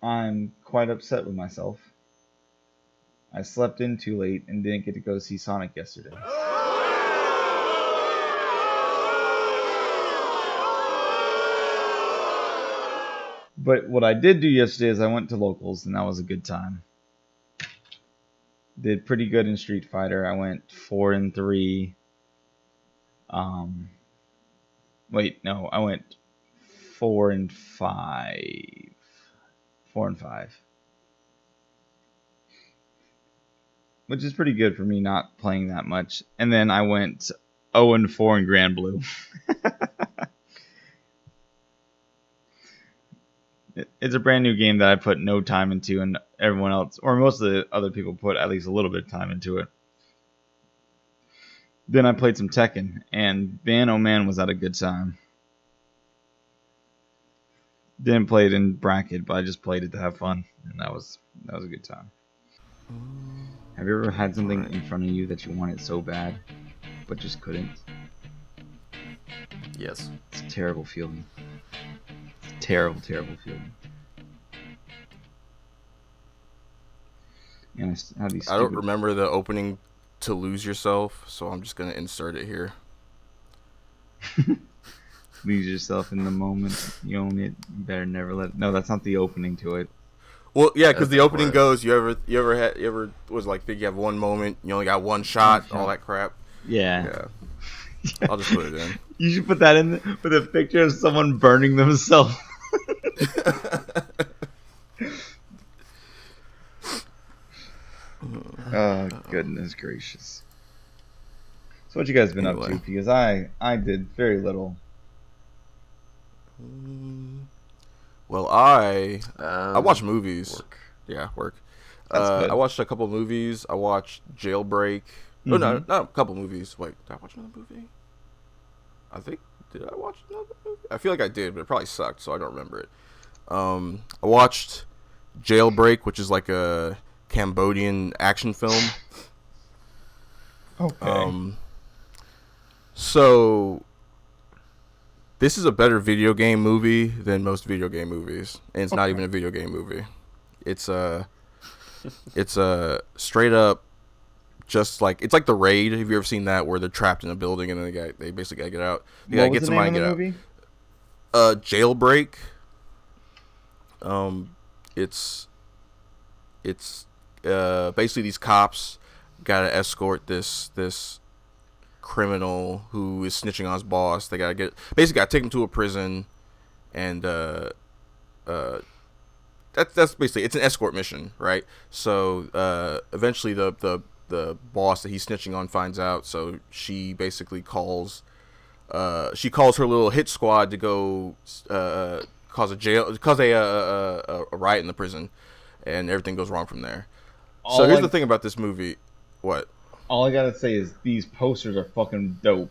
I'm quite upset with myself. I slept in too late and didn't get to go see Sonic yesterday. But what I did do yesterday is I went to locals, and that was a good time. Did pretty good in Street Fighter. I went 4-3. Wait, no, I went 4-5. 4-5. Which is pretty good for me not playing that much. And then I went 0-4 in Grand Blue. It's a brand new game that I put no time into, and everyone else, or most of the other people, put at least a little bit of time into it. Then I played some Tekken, and man, oh man, was that a good time. Didn't play it in bracket, but I just played it to have fun, and that was a good time. Have you ever had something in front of you that you wanted so bad, but just couldn't? Yes. It's a terrible feeling. Terrible, terrible feeling. And I have these I don't remember the opening to Lose Yourself, so I'm just going to insert it here. Lose yourself in the moment. You own it. You better never let it. No, that's not the opening to it. Well, yeah, because the opening goes, you ever was like, think you have one moment, you only got one shot, all that crap. Yeah. I'll just put it in. You should put that in with a picture of someone burning themselves. Oh, goodness gracious. So what you guys been up to? Because I did very little. Well, I watch movies. Work. Yeah, work. That's good. I watched a couple movies. I watched Jailbreak. Mm-hmm. Oh, no, not a couple movies. Wait, did I watch another movie? Did I watch another movie? I feel like I did, but it probably sucked, so I don't remember it. I watched Jailbreak, which is like a Cambodian action film. Okay. So this is a better video game movie than most video game movies, and it's not even a video game movie. It's a straight up, just like, it's like The Raid. Have you ever seen that, where they're trapped in a building and then they basically gotta get out? They gotta What was the name of the movie? Jailbreak. It's basically these cops gotta escort this criminal who is snitching on his boss. They gotta take him to a prison, and that's basically, it's an escort mission, right? So eventually the boss that he's snitching on finds out, so she basically calls her little hit squad to go cause a riot in the prison, and everything goes wrong from there. So here's the thing about this movie. What? All I gotta say is these posters are fucking dope.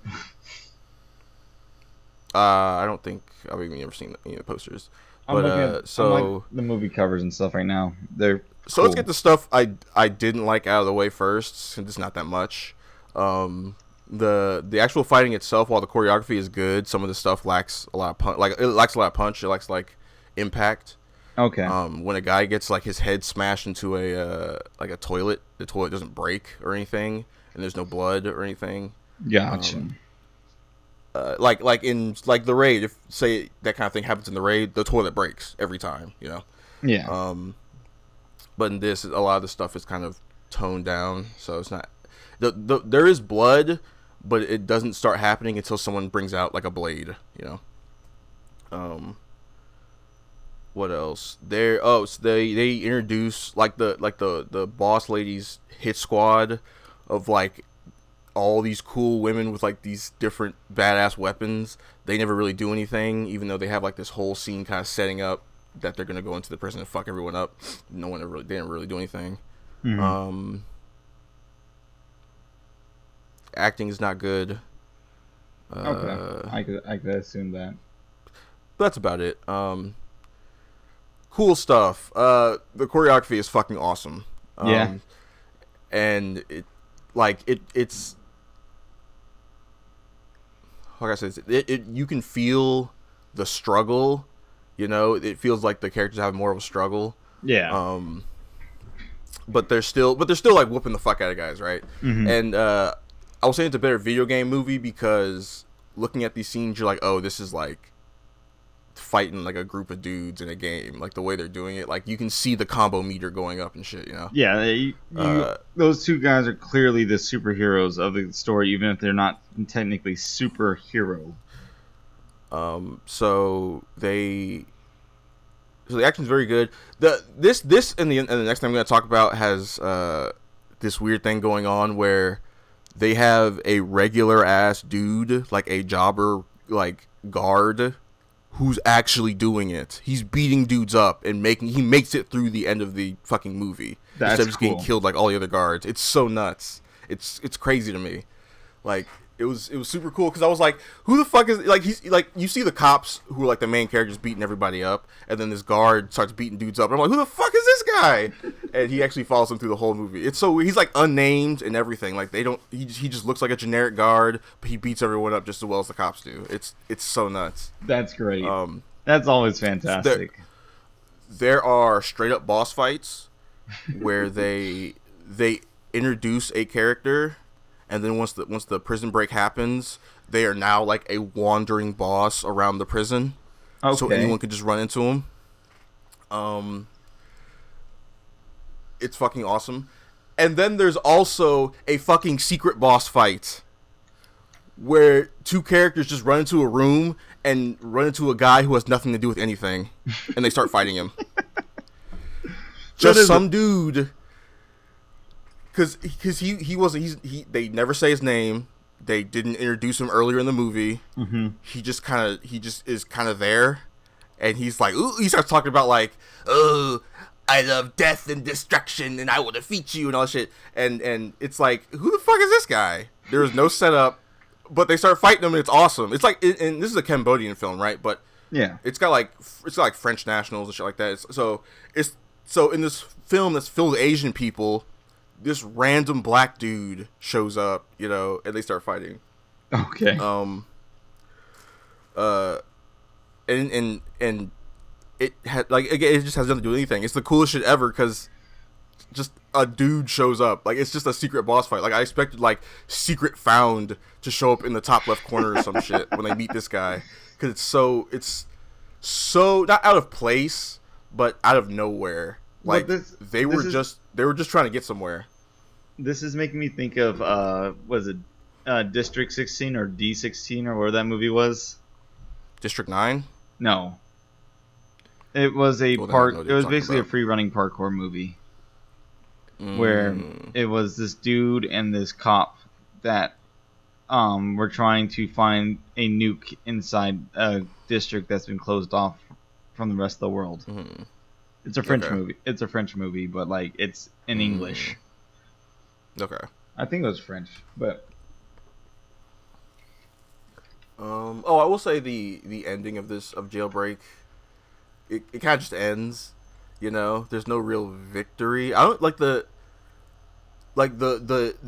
I don't think I've even ever seen any of the posters. I'm looking at the movie covers and stuff right now. They're so cool. Let's get the stuff I didn't like out of the way first, since it's not that much. The actual fighting itself, while the choreography is good, some of the stuff lacks a lot of punch. Like, it lacks a lot of punch. It lacks like impact. Okay. When a guy gets like his head smashed into a toilet, the toilet doesn't break or anything, and there's no blood or anything. Gotcha. Like in The Raid, if say that kind of thing happens in The Raid, the toilet breaks every time, you know. Yeah. But in this, a lot of the stuff is kind of toned down, so it's not. There is blood, but it doesn't start happening until someone brings out like a blade, you know. What else? So they introduce like the boss lady's hit squad of like all these cool women with like these different badass weapons. They never really do anything, even though they have like this whole scene kind of setting up that they're gonna go into the prison and fuck everyone up. They didn't really do anything. Mm-hmm. Acting is not good. Okay, I could assume that. But that's about it. Cool stuff. The choreography is fucking awesome. Yeah. And it's how can I say this? You can feel the struggle. You know, it feels like the characters have more of a struggle. Yeah. But they're still like whooping the fuck out of guys, right? Mm-hmm. And I was saying it's a better video game movie because looking at these scenes, you're like, oh, this is like fighting like a group of dudes in a game. Like the way they're doing it, like you can see the combo meter going up and shit, you know? Yeah, those two guys are clearly the superheroes of the story, even if they're not technically superhero. So the action's very good. This and the next thing I'm going to talk about has this weird thing going on where they have a regular ass dude, like a jobber, like guard, who's actually doing it. He's beating dudes up and he makes it through the end of the fucking movie. That's instead of just cool. getting killed like all the other guards. It's so nuts. It's crazy to me. Like it was super cool because I was like, who the fuck is like he's like you see the cops who are like the main characters beating everybody up, and then this guard starts beating dudes up. And I'm like, who the fuck is this guy? And he actually follows him through the whole movie. It's so he's like unnamed and everything. Like they don't he just looks like a generic guard, but he beats everyone up just as well as the cops do. It's so nuts. That's great. That's always fantastic. There are straight up boss fights where they introduce a character. And then once the prison break happens, they are now like a wandering boss around the prison. Okay. So anyone could just run into them. It's fucking awesome. And then there's also a fucking secret boss fight where two characters just run into a room and run into a guy who has nothing to do with anything, and they start fighting him. Just some dude. Because they never say his name. They didn't introduce him earlier in the movie. Mm-hmm. He just is kind of there, and he's like, ooh, he starts talking about like, oh, I love death and destruction, and I will defeat you, and all that shit. And it's like, who the fuck is this guy? There is no setup, but they start fighting him, and it's awesome. It's like, and this is a Cambodian film, right? But yeah, it's got like French nationals and shit like that. So in this film that's filled with Asian people, this random black dude shows up, you know, and they start fighting. Okay. And it had like again, it just has nothing to do with anything. It's the coolest shit ever because just a dude shows up. Like it's just a secret boss fight. Like I expected like Secret Found to show up in the top left corner or some shit when they meet this guy because it's so not out of place but out of nowhere. Like they were just trying to get somewhere. This is making me think of was it District 16 or D16 or where that movie was? District 9? No. It was a it was basically a free running parkour movie. Where it was this dude and this cop that were trying to find a nuke inside a district that's been closed off from the rest of the world. Mm-hmm. It's a French movie. It's a French movie, but like it's in English. Okay. I think it was French, but I will say the ending of Jailbreak, it kind of just ends, you know. There's no real victory. I don't like the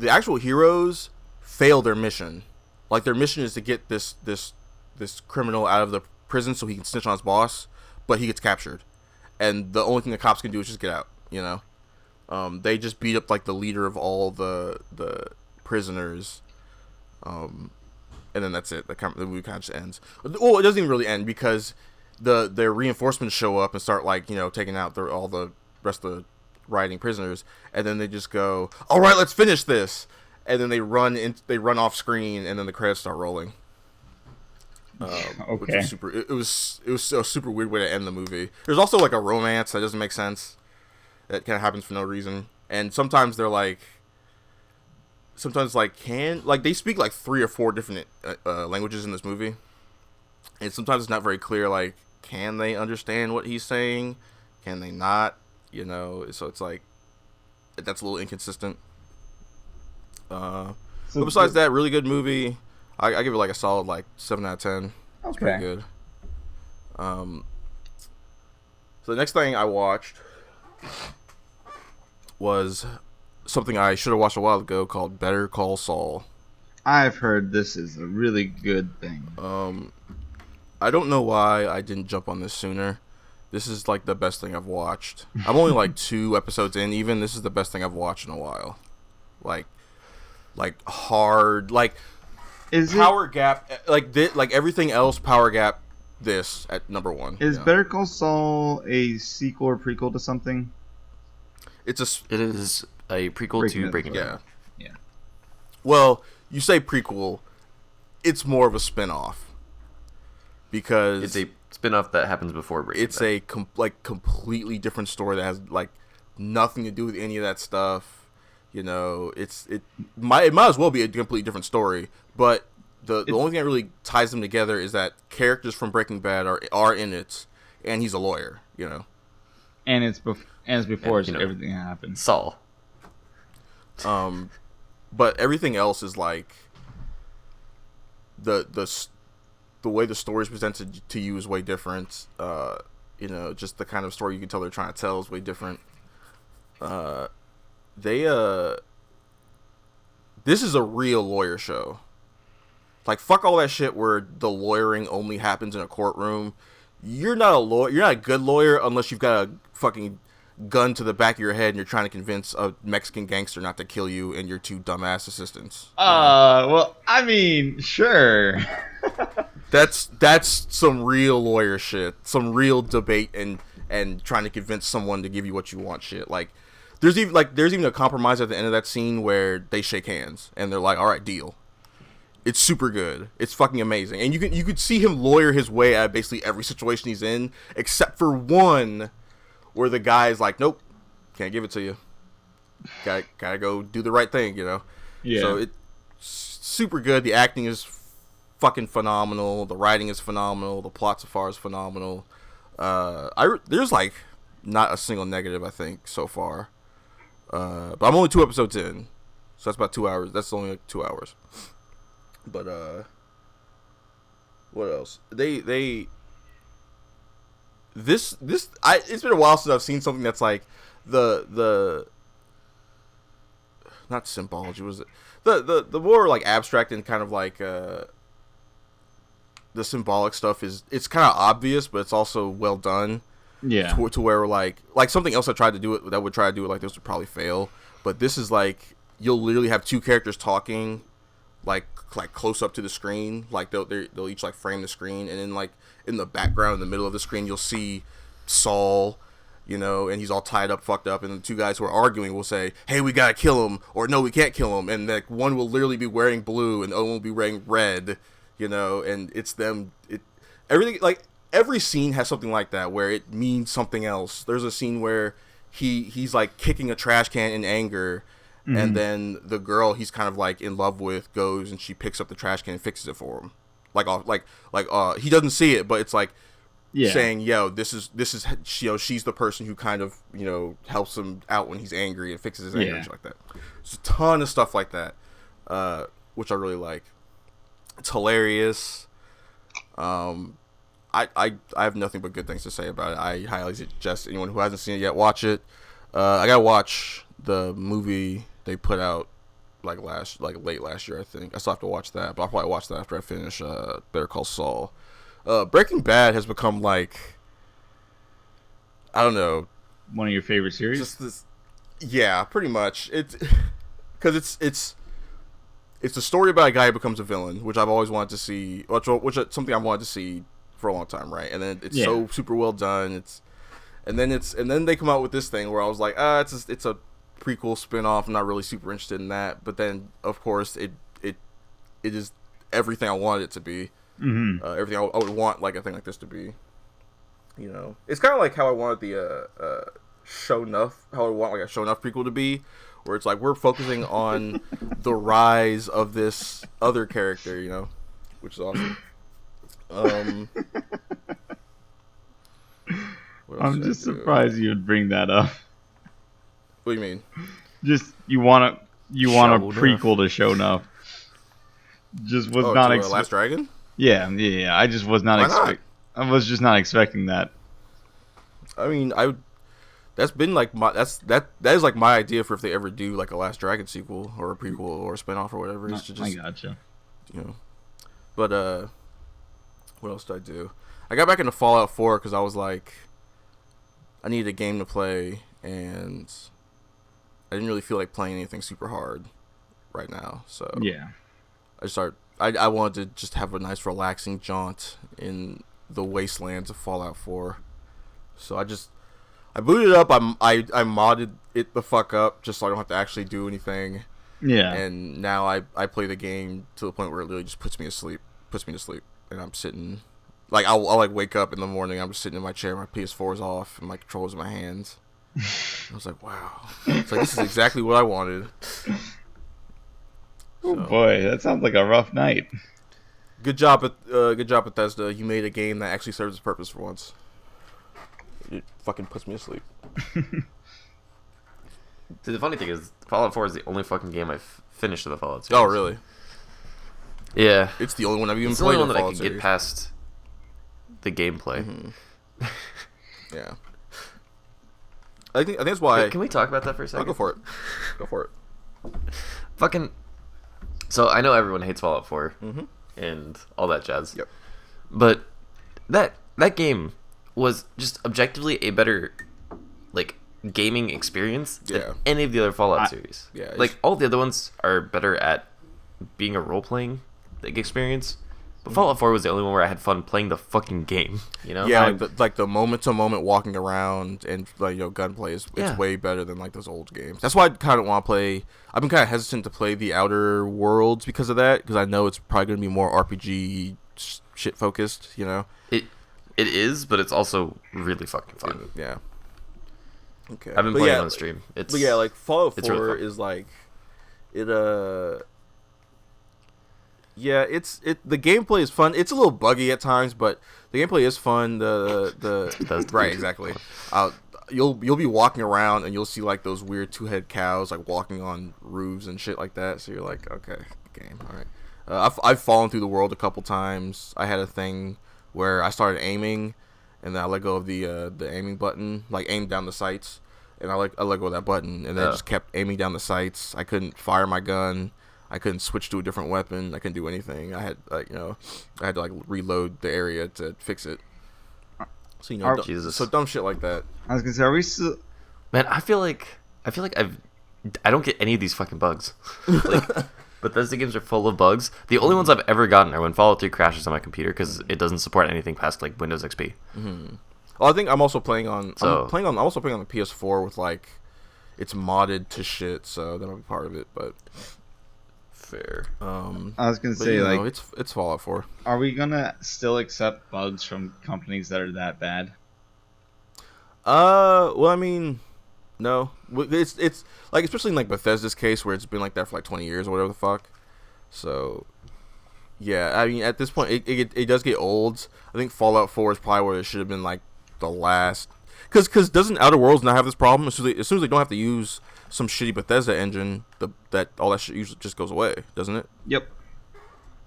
actual heroes fail their mission. Like their mission is to get this criminal out of the prison so he can snitch on his boss, but he gets captured. And the only thing the cops can do is just get out, you know. They just beat up like the leader of all the prisoners, and then that's it. The movie kind of just ends. Well, it doesn't even really end because their reinforcements show up and start like, you know, taking out all the rest of the rioting prisoners, and then they just go, all right, let's finish this, and then they run off screen, and then the credits start rolling. Okay. Which was super. It was a super weird way to end the movie. There's also like a romance that doesn't make sense. That kind of happens for no reason. And sometimes they're like, they speak like 3 or 4 different languages in this movie. And sometimes it's not very clear. Like, can they understand what he's saying? Can they not? You know. So it's like that's a little inconsistent. But besides that, really good movie. I give it like a solid like 7 out of 10. It's pretty good. So the next thing I watched was something I should have watched a while ago called Better Call Saul. I've heard this is a really good thing. I don't know why I didn't jump on this sooner. This is like the best thing I've watched. I'm only like 2 episodes in. Even this is the best thing I've watched in a while. Like hard. Like is Power Gap. Like everything else. Power Gap. This at number 1. Is Better Call Saul a sequel or prequel to something? It is a prequel to Breaking Bad. Yeah. Well, you say prequel. It's more of a spin-off. Because it's a spin-off that happens before Breaking Bad. It's a completely different story that has like nothing to do with any of that stuff. You know, it might as well be a completely different story. But the only thing that really ties them together is that characters from Breaking Bad are in it, and he's a lawyer. You know, and it's before everything happened. Saul. But everything else is like the way the story is presented to you is way different. You know, just the kind of story you can tell they're trying to tell is way different. This is a real lawyer show. Like, fuck all that shit where the lawyering only happens in a courtroom. You're not a lawyer. You're not a good lawyer unless you've got a fucking gun to the back of your head and you're trying to convince a Mexican gangster not to kill you and your 2 dumbass assistants. Well, I mean, sure. That's some real lawyer shit. Some real debate and trying to convince someone to give you what you want shit. Like, there's even a compromise at the end of that scene where they shake hands and they're like, all right, deal. It's super good. It's fucking amazing. And you could see him lawyer his way out of basically every situation he's in, except for one where the guy's like, nope, can't give it to you. Gotta go do the right thing, you know? Yeah. So it's super good. The acting is fucking phenomenal. The writing is phenomenal. The plot so far is phenomenal. There's like not a single negative, I think, so far. But I'm only 2 episodes in. So that's about 2 hours. That's only like 2 hours. But what else? It's been a while since I've seen something that's like the not symbology, was it the more like abstract and kind of like the symbolic stuff it's kind of obvious, but it's also well done. Yeah. To where like something else I tried to do it that would try to do it like this would probably fail, but this is like you'll literally have 2 characters talking like close up to the screen, like they'll each like frame the screen, and then like in the background in the middle of the screen you'll see Saul, you know, and he's all tied up, fucked up, and the 2 guys who are arguing will say, hey, we gotta kill him, or no, we can't kill him, and like one will literally be wearing blue and the other one will be wearing red, you know, and it's them. Everything, like every scene has something like that where it means something else. There's a scene where he's like kicking a trash can in anger. Mm-hmm. And then the girl he's kind of like in love with goes and she picks up the trash can and fixes it for him. Like he doesn't see it, but it's like saying, yo, this is you know, she's the person who kind of, you know, helps him out when he's angry and fixes his anger and shit like that. There's a ton of stuff like that, which I really like. It's hilarious. I have nothing but good things to say about it. I highly suggest anyone who hasn't seen it yet watch it. I gotta watch the movie they put out late last year, I think. I still have to watch that, but I'll probably watch that after I finish Better Call Saul. Breaking Bad has become like, I don't know, one of your favorite series. Just this, yeah, pretty much. It's because it's a story about a guy who becomes a villain, which I've always wanted to see, which is something I've wanted to see for a long time, right? And then it's so super well done. And then they come out with this thing where I was like, it's a prequel spin-off. I'm not really super interested in that. But then, of course, it is everything I wanted it to be. Mm-hmm. Everything I would want like a thing like this to be. You know, it's kind of like how I wanted the Show Enough, how I want like a Show Enough prequel to be, where it's like we're focusing on the rise of this other character, you know, which is awesome. I'm just surprised you would bring that up. What do you mean? Just you want a prequel to Show Enough. Just was not expecting Last Dragon. Yeah. I just was not I was just not expecting that. I mean, that's been like that is like my idea for if they ever do like a Last Dragon sequel or a prequel or a spinoff or whatever. Is to just, I gotcha. You know, but what else did I do? I got back into Fallout 4 because I was like, I needed a game to play, and I didn't really feel like playing anything super hard right now. So yeah, I wanted to just have a nice relaxing jaunt in the wastelands of Fallout 4. So I booted it up. I modded it the fuck up just so I don't have to actually do anything. Yeah. And now I play the game to the point where it literally just puts me to sleep, and I'm sitting, like I'll like wake up in the morning. I'm just sitting in my chair, my PS4 is off, and my controller's in my hands. I was like, wow, it's like this is exactly what I wanted. Oh boy, that sounds like a rough night. Good job, Bethesda. You made a game that actually serves its purpose for once. It fucking puts me to sleep. See, the funny thing is, Fallout 4 is the only fucking game I've finished of the Fallout series. Oh, really? Yeah. It's the only one I've even it's the only played. one that I Fallout can series. get past the gameplay. Mm-hmm. Yeah. I think that's why. Wait, can we talk about that for a second? I'll go for it. Go for it. Fucking. So I know everyone hates Fallout 4 Mm-hmm. and all that jazz. Yep. But that game was just objectively a better, like, gaming experience than Yeah. any of the other Fallout series. Yeah, Like, all the other ones are better at being a role-playing experience. But Fallout 4 was the only one where I had fun playing the fucking game, you know? Yeah, like the moment-to-moment walking around and like gunplay it's Yeah. way better than like those old games. That's why I kind of want to play. I've been kind of hesitant to play the Outer Worlds because of that, because I know it's probably going to be more RPG shit focused. You know. It is, but it's also really fucking fun. Yeah. Okay. I've been playing it on stream. But yeah, like Fallout 4 really fun. is like it. Yeah, the gameplay is fun. It's a little buggy at times, but the gameplay is fun. Right, exactly. You'll be walking around and you'll see like those weird two-headed cows like walking on roofs and shit like that. So you're like, okay, game, all right. I've fallen through the world a couple times. I had a thing where I started aiming, and then I let go of the aiming button, like aim down the sights, and I let go of that button, and then I just kept aiming down the sights. I couldn't fire my gun. I couldn't switch to a different weapon. I couldn't do anything. I had I had to like reload the area to fix it. So Jesus. So dumb shit like that. I was gonna say, are we still? Man, I feel like I don't get any of these fucking bugs. Like, Bethesda games are full of bugs. The only ones I've ever gotten are when Fallout 3 crashes on my computer because it doesn't support anything past like Windows XP. Mm-hmm. Well, I think I'm also playing on. I'm also playing on the PS4 with like, it's modded to shit, so that'll be part of it. But fair. I was gonna say it's Fallout 4. Are we gonna still accept bugs from companies that are that bad? Well, I mean, no. It's like, especially in like Bethesda's case where it's been like that for like 20 years or whatever the fuck. So, yeah, I mean, at this point, it does get old. I think Fallout 4 is probably where it should have been like the last. Because doesn't Outer Worlds not have this problem? As soon as they don't have to use some shitty Bethesda engine, all that shit usually just goes away, doesn't it? Yep.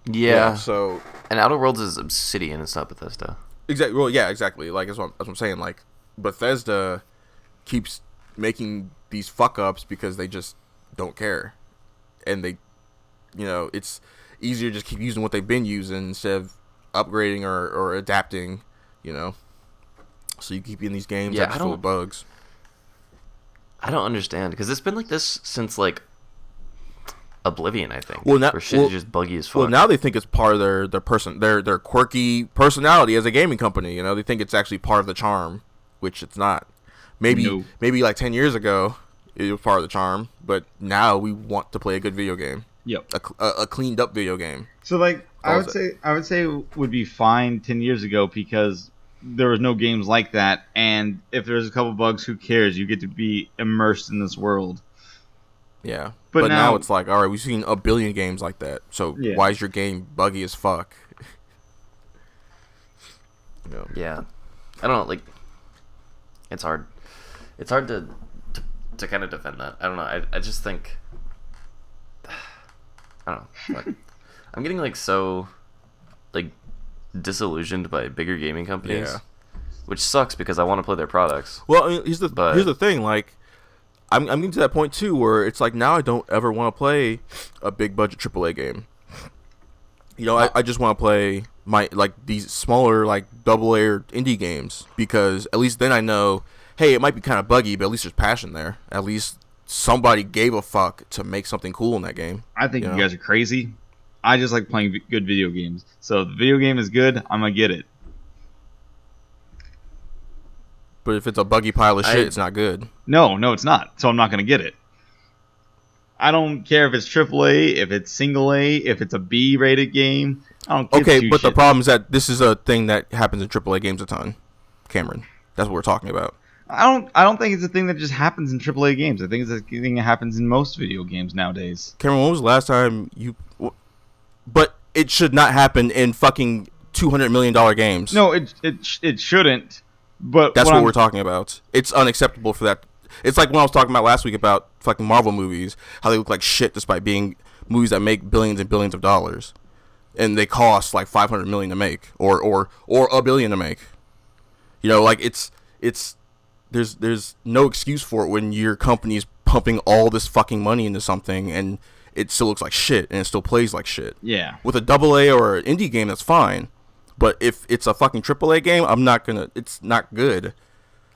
Yeah. So. And Outer Worlds is Obsidian. It's not Bethesda. Exactly. Well, yeah, exactly. Like that's what I'm saying. Like Bethesda keeps making these fuck ups because they just don't care, and they, it's easier to just keep using what they've been using instead of upgrading or adapting, So you keep getting these games that are full of bugs. I don't understand because it's been like this since like Oblivion, I think. Where shit is just buggy as fuck. Well, now they think it's part of their quirky personality as a gaming company. They think it's actually part of the charm, which it's not. Maybe like 10 years ago, it was part of the charm, but now we want to play a good video game. Yep. A cleaned up video game. So like I would say it would be fine 10 years ago because there was no games like that, and if there's a couple bugs, who cares? You get to be immersed in this world. Yeah. But now it's like, all right, we've seen a billion games like that. So why is your game buggy as fuck? Yeah. I don't know, like, it's hard. It's hard to kind of defend that. I don't know. I just think, I don't know. Like, I'm getting like so like disillusioned by bigger gaming companies, which sucks because I want to play their products. Well, I mean, here's the thing. Like, I'm getting to that point too, where it's like now I don't ever want to play a big budget AAA game. I just want to play these smaller like AA or indie games because at least then I know hey, it might be kind of buggy, but at least there's passion there. At least somebody gave a fuck to make something cool in that game. I think you guys are crazy. I just like playing good video games. So if the video game is good, I'm going to get it. But if it's a buggy pile of shit, it's not good. No, it's not. So I'm not going to get it. I don't care if it's AAA, if it's single A, if it's a B-rated game. I don't give Okay, but shit. the problem is that this is a thing that happens in AAA games a ton. Cameron, that's what we're talking about. I don't think it's a thing that just happens in AAA games. I think it's a thing that happens in most video games nowadays. Cameron, when was the last time you... But it should not happen in fucking $200 million games. No, it shouldn't. But that's what we're talking about. It's unacceptable for that. It's like when I was talking about last week about fucking Marvel movies, how they look like shit despite being movies that make billions and billions of dollars, and they cost like $500 million to make, or $1 billion to make. You know, like it's there's no excuse for it when your company's pumping all this fucking money into something and it still looks like shit and it still plays like shit. Yeah. With a AA or an indie game, that's fine. But if it's a fucking AAA game, it's not good.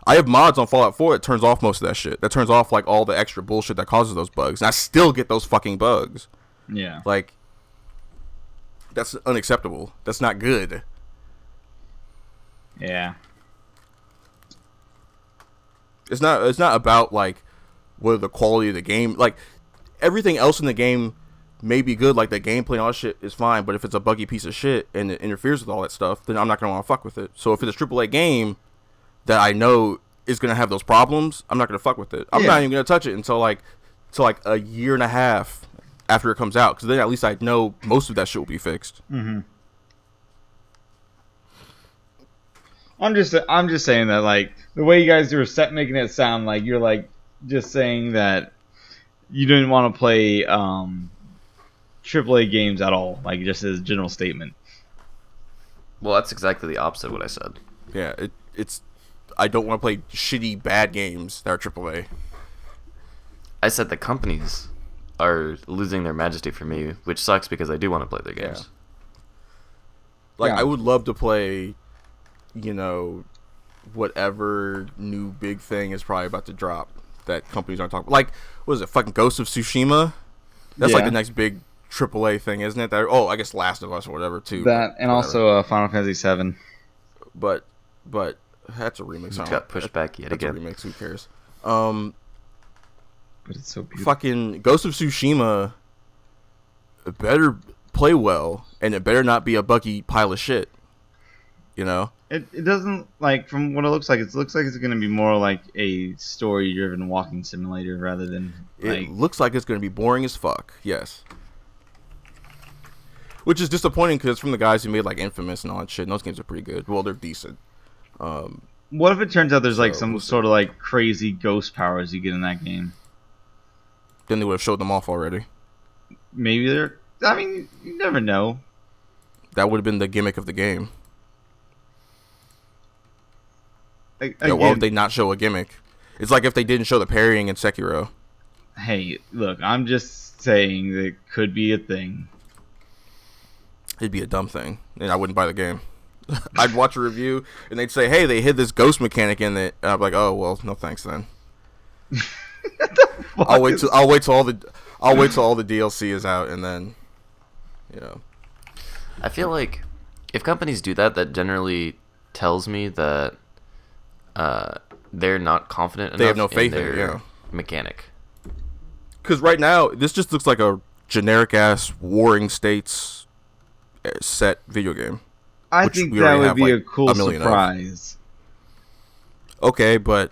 I have mods on Fallout 4 that turns off most of that shit. That turns off like all the extra bullshit that causes those bugs. And I still get those fucking bugs. Yeah. Like, that's unacceptable. That's not good. Yeah. It's not about like whether the quality of the game, like everything else in the game may be good, like the gameplay and all that shit is fine, but if it's a buggy piece of shit and it interferes with all that stuff, then I'm not gonna want to fuck with it. So if it's a AAA game that I know is gonna have those problems, I'm not gonna fuck with it. I'm not even gonna touch it until like a year and a half after it comes out, because then at least I know most of that shit will be fixed. Mm-hmm. I'm just saying that, like, the way you guys were making it sound like you're like just saying that you didn't want to play AAA games at all, like just as a general statement. Well, that's exactly the opposite of what I said. Yeah, it's I don't want to play shitty bad games that are AAA. I said the companies are losing their majesty for me, which sucks because I do want to play their games. Yeah. Like, Yeah. I would love to play, you know, whatever new big thing is probably about to drop that companies aren't talking about. Like, what is it, fucking Ghost of Tsushima? That's like the next big AAA thing, isn't it? I guess Last of Us or whatever, too. That, and whatever. also Final Fantasy VII. But that's a remix. It got pushed back yet again. That's a remix, who cares? But it's so beautiful. Fucking Ghost of Tsushima better play well, and it better not be a buggy pile of shit. You know? It doesn't, like, from what it looks like it's going to be more like a story-driven walking simulator rather than, like... It looks like it's going to be boring as fuck, yes. Which is disappointing because it's from the guys who made, like, Infamous and all that shit, and those games are pretty good. Well, they're decent. What if it turns out there's, like, some we'll see. sort of, like, crazy ghost powers you get in that game? Then they would have showed them off already. Maybe they're... I mean, you never know. That would have been the gimmick of the game. Again, Why would they not show a gimmick? It's like if they didn't show the parrying in Sekiro. Hey, look, I'm just saying that it could be a thing. It'd be a dumb thing, and I wouldn't buy the game. I'd watch a review, and they'd say, hey, they hid this ghost mechanic in it. And I'd be like, oh, well, no thanks then. I'll wait till all the DLC is out, and then, you know. I feel like if companies do that, that generally tells me that they're not confident enough They have no faith in in it, their yeah. mechanic. Because right now, this just looks like a generic-ass Warring States set video game. I which think we that already would have, be like, a cool 1 million of. surprise. Okay, but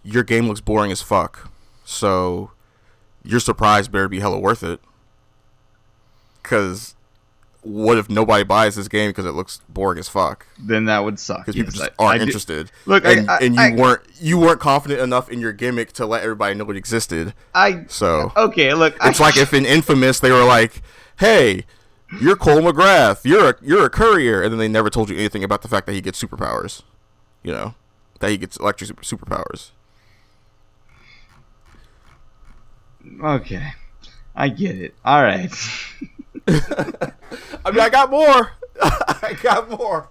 your game looks boring as fuck. So your surprise better be hella worth it. Because what if nobody buys this game because it looks boring as fuck? Then that would suck. Because people Yes, just aren't interested. Look, and you weren't confident enough in your gimmick to let everybody know it existed. So okay, look, it's like if in Infamous they were like, "Hey, you're Cole McGrath. You're a courier," and then they never told you anything about the fact that he gets superpowers. You know, that he gets electric superpowers. Okay, I get it. All right. I mean, I got more. I got more.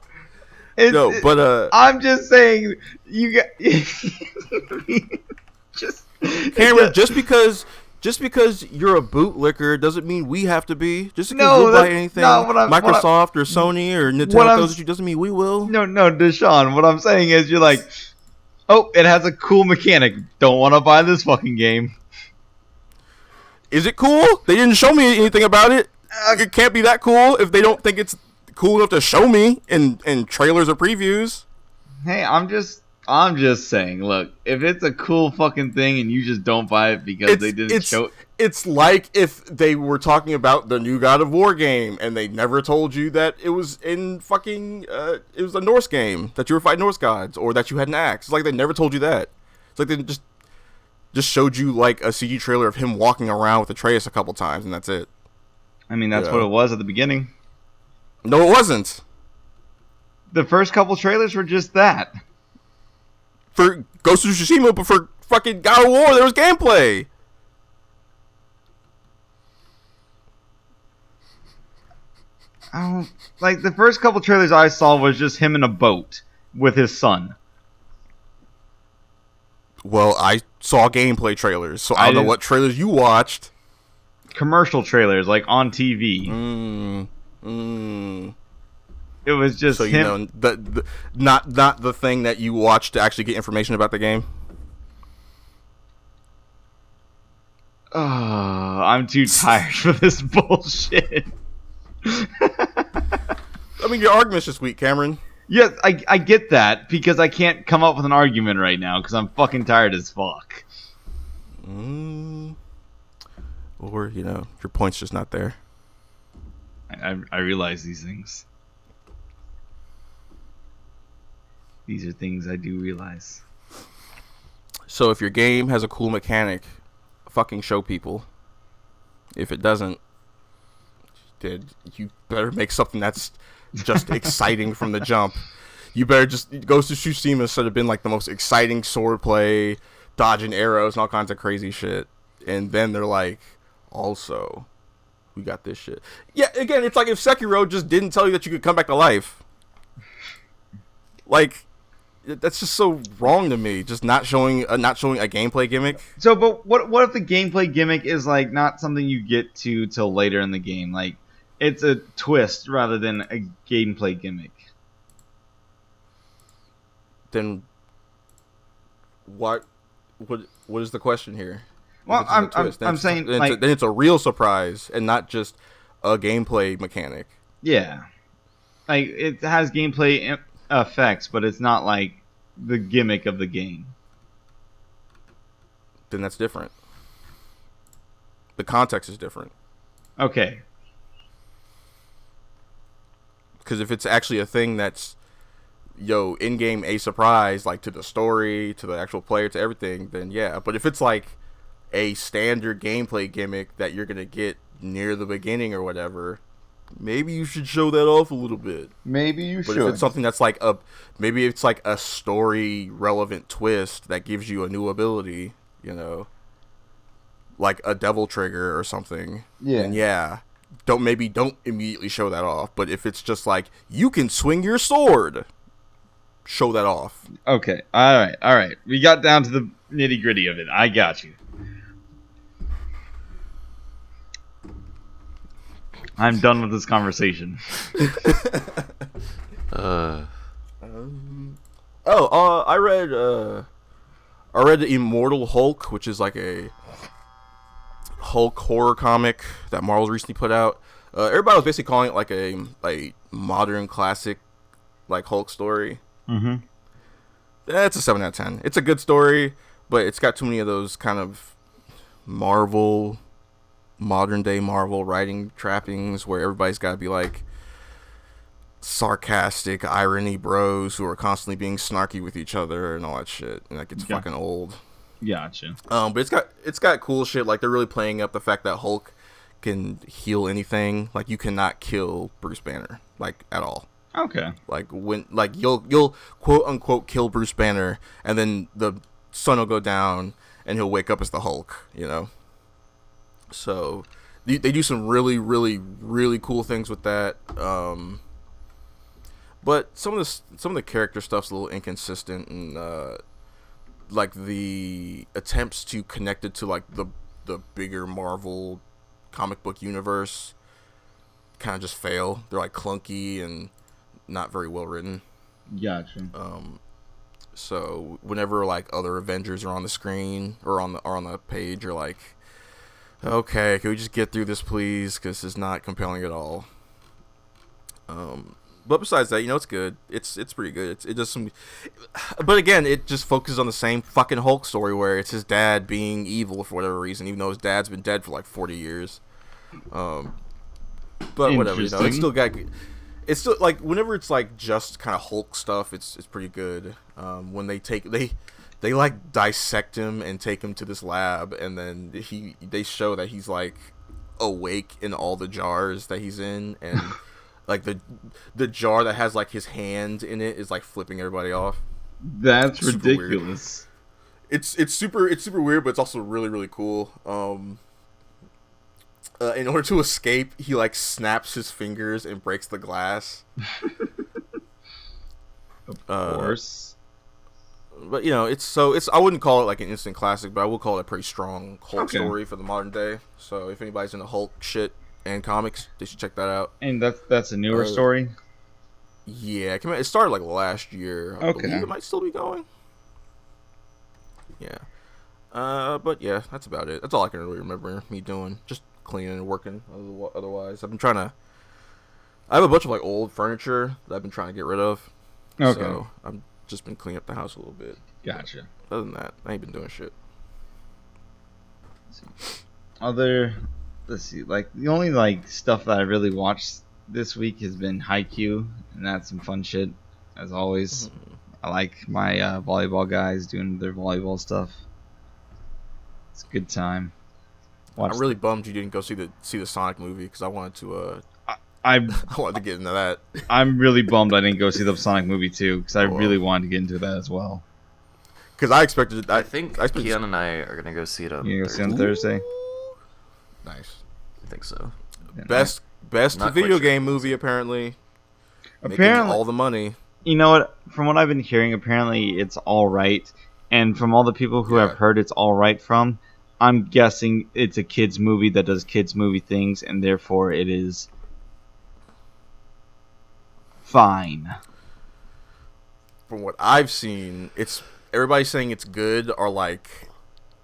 I'm just saying, you got just Cameron. Just because you're a bootlicker doesn't mean we have to be. Just because No, we'll buy that's anything not what Microsoft or Sony or Nintendo tells you doesn't mean we will. No, Deshaun. What I'm saying is, you're like, oh, it has a cool mechanic. Don't want to buy this fucking game. Is it cool? They didn't show me anything about it. It can't be that cool if they don't think it's cool enough to show me in trailers or previews. Hey, I'm just saying, look, if it's a cool fucking thing and you just don't buy it because they didn't show. It's like if they were talking about the new God of War game and they never told you that it was in fucking it was a Norse game, that you were fighting Norse gods, or that you had an axe. It's like they never told you that. It's like they just showed you like a CG trailer of him walking around with Atreus a couple times, and that's it. I mean, that's what it was at the beginning. No, it wasn't. The first couple trailers were just that. For Ghost of Tsushima, but for fucking God of War, there was gameplay. Like, the first couple trailers I saw was just him in a boat with his son. Well, I saw gameplay trailers, so I don't know what trailers you watched. Commercial trailers, like on TV. It was just so him. The not the thing that you watched to actually get information about the game. Oh, I'm too tired for this bullshit. I mean, your argument's just weak, Cameron. Yes, I get that, because I can't come up with an argument right now because I'm fucking tired as fuck. Or, your point's just not there. I realize these things. These are things I do realize. So if your game has a cool mechanic, fucking show people. If it doesn't, then you better make something that's just exciting from the jump. You better just... Ghost of Tsushima should have been like the most exciting swordplay, dodging arrows and all kinds of crazy shit. And then they're like, also, we got this shit. Yeah, again, it's like if Sekiro just didn't tell you that you could come back to life. Like, that's just so wrong to me. Just not showing a gameplay gimmick. So, but what if the gameplay gimmick is like not something you get to till later in the game? Like, it's a twist rather than a gameplay gimmick. Then what is the question here? Well, I'm saying then it's a real surprise and not just a gameplay mechanic. Yeah, like it has gameplay effects, but it's not like the gimmick of the game. Then that's different. The context is different. Okay. Because if it's actually a thing that's, in-game a surprise, like to the story, to the actual player, to everything, then yeah. But if it's like a standard gameplay gimmick that you're going to get near the beginning or whatever, maybe you should show that off a little bit. Maybe you should. But if it's something that's like maybe it's like a story relevant twist that gives you a new ability, like a devil trigger or something. Yeah. And yeah. Don't immediately show that off. But if it's just like, you can swing your sword, show that off. Okay. All right. We got down to the nitty gritty of it. I got you. I'm done with this conversation. I read the Immortal Hulk, which is like a Hulk horror comic that Marvel recently put out. Everybody was basically calling it like a modern classic, like Hulk story. Mm-hmm. It's a 7 out of 10. It's a good story, but it's got too many of those kind of modern day Marvel writing trappings where everybody's got to be like sarcastic irony bros who are constantly being snarky with each other and all that shit, and that gets fucking old. Gotcha. But it's got cool shit. Like, they're really playing up the fact that Hulk can heal anything. Like, you cannot kill Bruce Banner, like, at all. Okay. Like, when you'll quote unquote kill Bruce Banner, and then the sun will go down and he'll wake up as the Hulk. So they do some really, really, really cool things with that. But some of the character stuff's a little inconsistent, and like the attempts to connect it to like the bigger Marvel comic book universe kind of just fail. They're like clunky and not very well written. Gotcha. So whenever like other Avengers are on the screen or on the page, you're like, okay, can we just get through this, please? Because it's not compelling at all. But besides that, it's good. It's pretty good. It does some, but again, it just focuses on the same fucking Hulk story where it's his dad being evil for whatever reason, even though his dad's been dead for like 40 years. But whatever, it's still got. It's still like whenever it's like just kind of Hulk stuff, it's pretty good. When they like dissect him and take him to this lab, and then they show that he's like awake in all the jars that he's in, and like the jar that has like his hand in it is like flipping everybody off. That's ridiculous. It's super weird, but it's also really, really cool. In order to escape, he like snaps his fingers and breaks the glass. Of course. But it's I wouldn't call it like an instant classic, but I will call it a pretty strong Hulk story for the modern day. So if anybody's into Hulk shit and comics, they should check that out. And that's a newer story? Yeah, it started like last year. I believe it might still be going. Yeah. But yeah, that's about it. That's all I can really remember me doing. Just cleaning and working. Otherwise, I have a bunch of like old furniture that I've been trying to get rid of. Okay. So I've just been cleaning up the house a little bit. Gotcha. Other than that, I ain't been doing shit. Let's see, like the only like stuff that I really watched this week has been Haikyuu, and that's some fun shit as always. Mm-hmm. I like my volleyball guys doing their volleyball stuff. It's a good time. I'm really bummed you didn't go see the Sonic movie because I wanted to. I wanted to get into that. I'm really bummed I didn't go see the Sonic movie too because I really wanted to get into that as well. Because I expected. I think Keon and I are gonna go see it on. You gonna go see it on Thursday? Nice. I think so. Best video game movie apparently. Apparently, all the money. You know what? From what I've been hearing, apparently it's all right, and from all the people who have heard it's all right from, I'm guessing it's a kids movie that does kids movie things, and therefore it is fine. From what I've seen, everybody saying it's good are like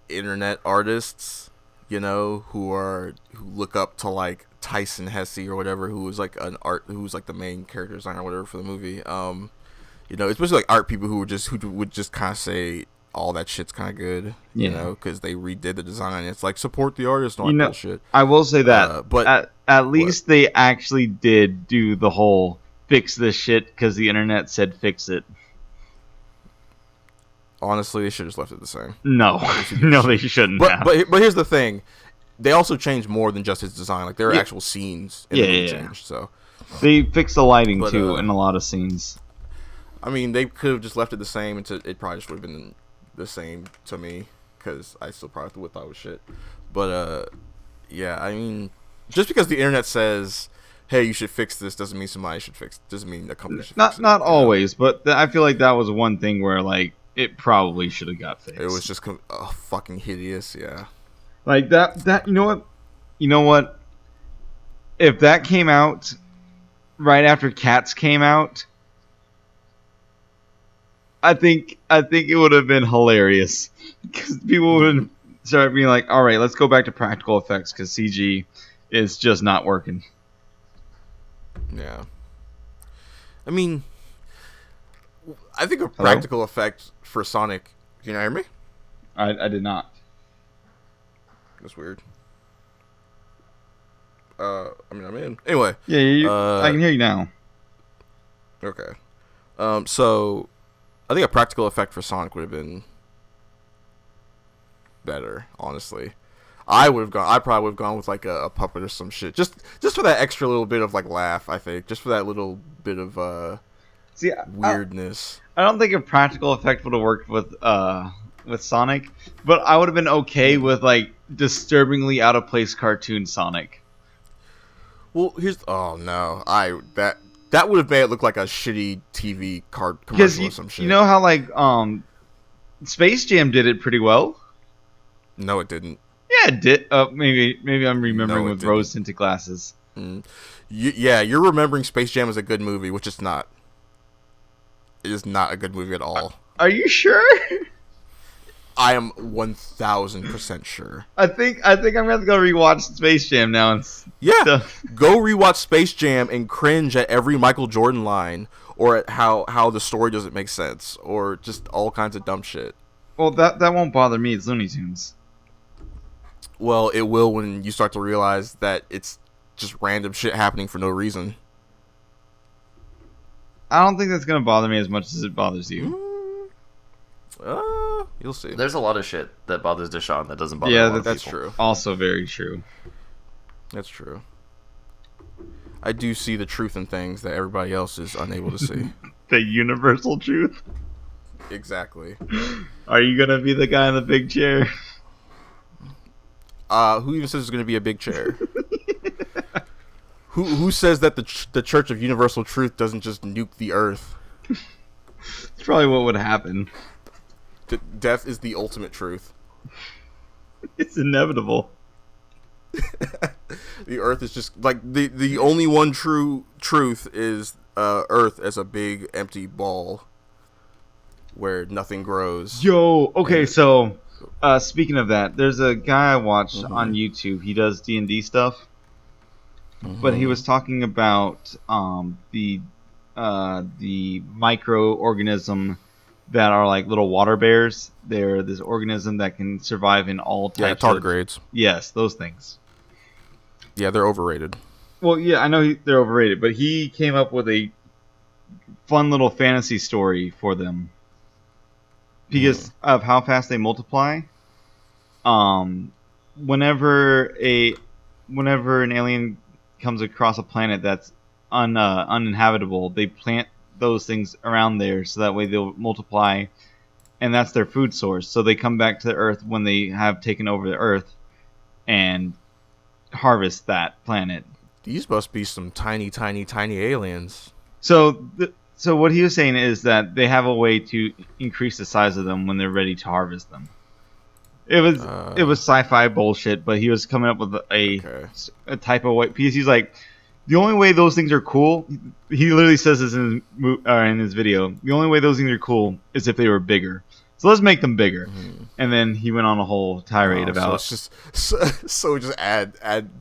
internet artists, who look up to like Tyson Hesse or whatever, who's like the main character designer or whatever for the movie. Especially like art people who would just kind of say all that shit's kind of good, because they redid the design. It's like support the artist and all that bullshit. I will say that, but at least they actually did do the whole fix this shit because the internet said fix it. Honestly, they should have just left it the same. No, they shouldn't. But here's the thing: they also changed more than just his design. Like there are actual scenes in the movie changed. So they fixed the lighting too in a lot of scenes. I mean, they could have just left it the same. It probably just would have been the same to me because I still probably would have thought it was shit. But yeah, I mean, just because the internet says, "Hey, you should fix this," doesn't mean somebody should fix. Doesn't mean the company should. Fix it. Not always, but I feel like that was one thing where like. It probably should have got fixed. It was just fucking hideous, yeah. Like that. You know what? If that came out right after Cats came out, I think it would have been hilarious because people would start being like, "All right, let's go back to practical effects because CG is just not working." Yeah. I mean, I think a practical effect for Sonic. Can you hear me? I did not. That's weird. I mean, I'm in. Anyway. Yeah, I can hear you now. Okay. So, I think a practical effect for Sonic would have been better, honestly. I probably would have gone with like a puppet or some shit. Just for that extra little bit of like laugh, I think. Just for that little bit of weirdness. I don't think a practical effect would have worked with Sonic, but I would have been okay with like disturbingly out of place cartoon Sonic. Well, That would have made it look like a shitty TV card commercial or some shit. You know how like Space Jam did it pretty well. No, it didn't. Yeah, it did. Maybe I'm remembering with rose tinted glasses. Yeah, you're remembering Space Jam as a good movie, which it's not. It is not a good movie at all. Are you sure? I am 1,000% sure. I think I'm gonna have to go rewatch Space Jam now. Yeah, go rewatch Space Jam and cringe at every Michael Jordan line, or at how the story doesn't make sense, or just all kinds of dumb shit. Well, that won't bother me. It's Looney Tunes. Well, it will when you start to realize that it's just random shit happening for no reason. I don't think that's gonna bother me as much as it bothers you. You'll see. There's a lot of shit that bothers Deshaun that doesn't bother a lot of that's people. true. Also very true. That's true. I do see the truth in things that everybody else is unable to see. The universal truth. Exactly. Are you gonna be the guy in the big chair? Who even says there's gonna be a big chair? Who says that the Church of Universal Truth doesn't just nuke the Earth? It's probably what would happen. Death is the ultimate truth. It's inevitable. The Earth is just like the only one true truth is Earth as a big empty ball where nothing grows. Yo, okay, so speaking of that, there's a guy I watched on YouTube. He does D&D stuff, but he was talking about the microorganism that are like little water bears. They're this organism that can survive in all types of tardigrades. Yes, those things. Yeah, they're overrated. Well, yeah, I know they're overrated, but he came up with a fun little fantasy story for them because of how fast they multiply. Whenever an alien comes across a planet that's uninhabitable, they plant those things around there so that way they'll multiply, and that's their food source. So they come back to the Earth when they have taken over the Earth and harvest that planet. These must be some tiny aliens. So what he was saying is that they have a way to increase the size of them when they're ready to harvest them. It was sci-fi bullshit, but he was coming up with a type of way, because he's like, the only way those things are cool, he literally says this in his video, the only way those things are cool is if they were bigger. So let's make them bigger. And then he went on a whole tirade about... So just add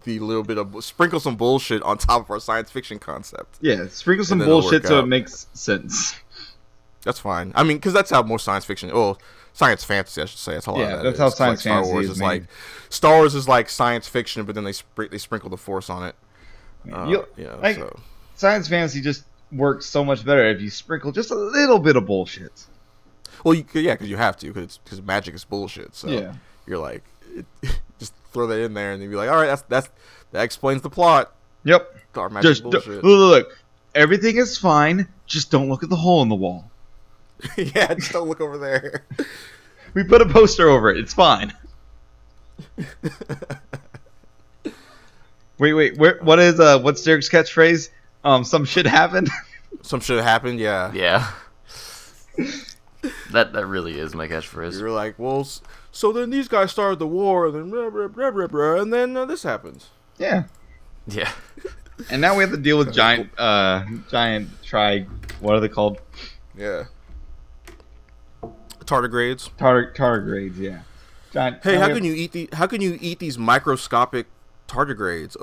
the little bit of... Sprinkle some bullshit on top of our science fiction concept. Yeah, sprinkle some bullshit so it makes sense. That's fine. I mean, because that's how most science fiction... Well, science fantasy, I should say. That's a lot of that. That's how science like fantasy is made. Star Wars is like science fiction, but then they sprinkle the Force on it. Science fantasy just works so much better if you sprinkle just a little bit of bullshit. Well, because you have to, because magic is bullshit. So you're like, just throw that in there, and then be like, all right, that explains the plot. Yep. Our magic bullshit. Look, everything is fine. Just don't look at the hole in the wall. Yeah, just don't look over there. We put a poster over it. It's fine. Wait. What's Derek's catchphrase? Some shit happened. Some shit happened. Yeah. Yeah. That really is my catchphrase. You're like, well, so then these guys started the war, and then blah, blah, blah, blah, blah, and then this happens. Yeah. Yeah. And now we have to deal with giant what are they called? Yeah. Tardigrades. Tardigrades, yeah. Hey, how can you eat these microscopic tardigrades?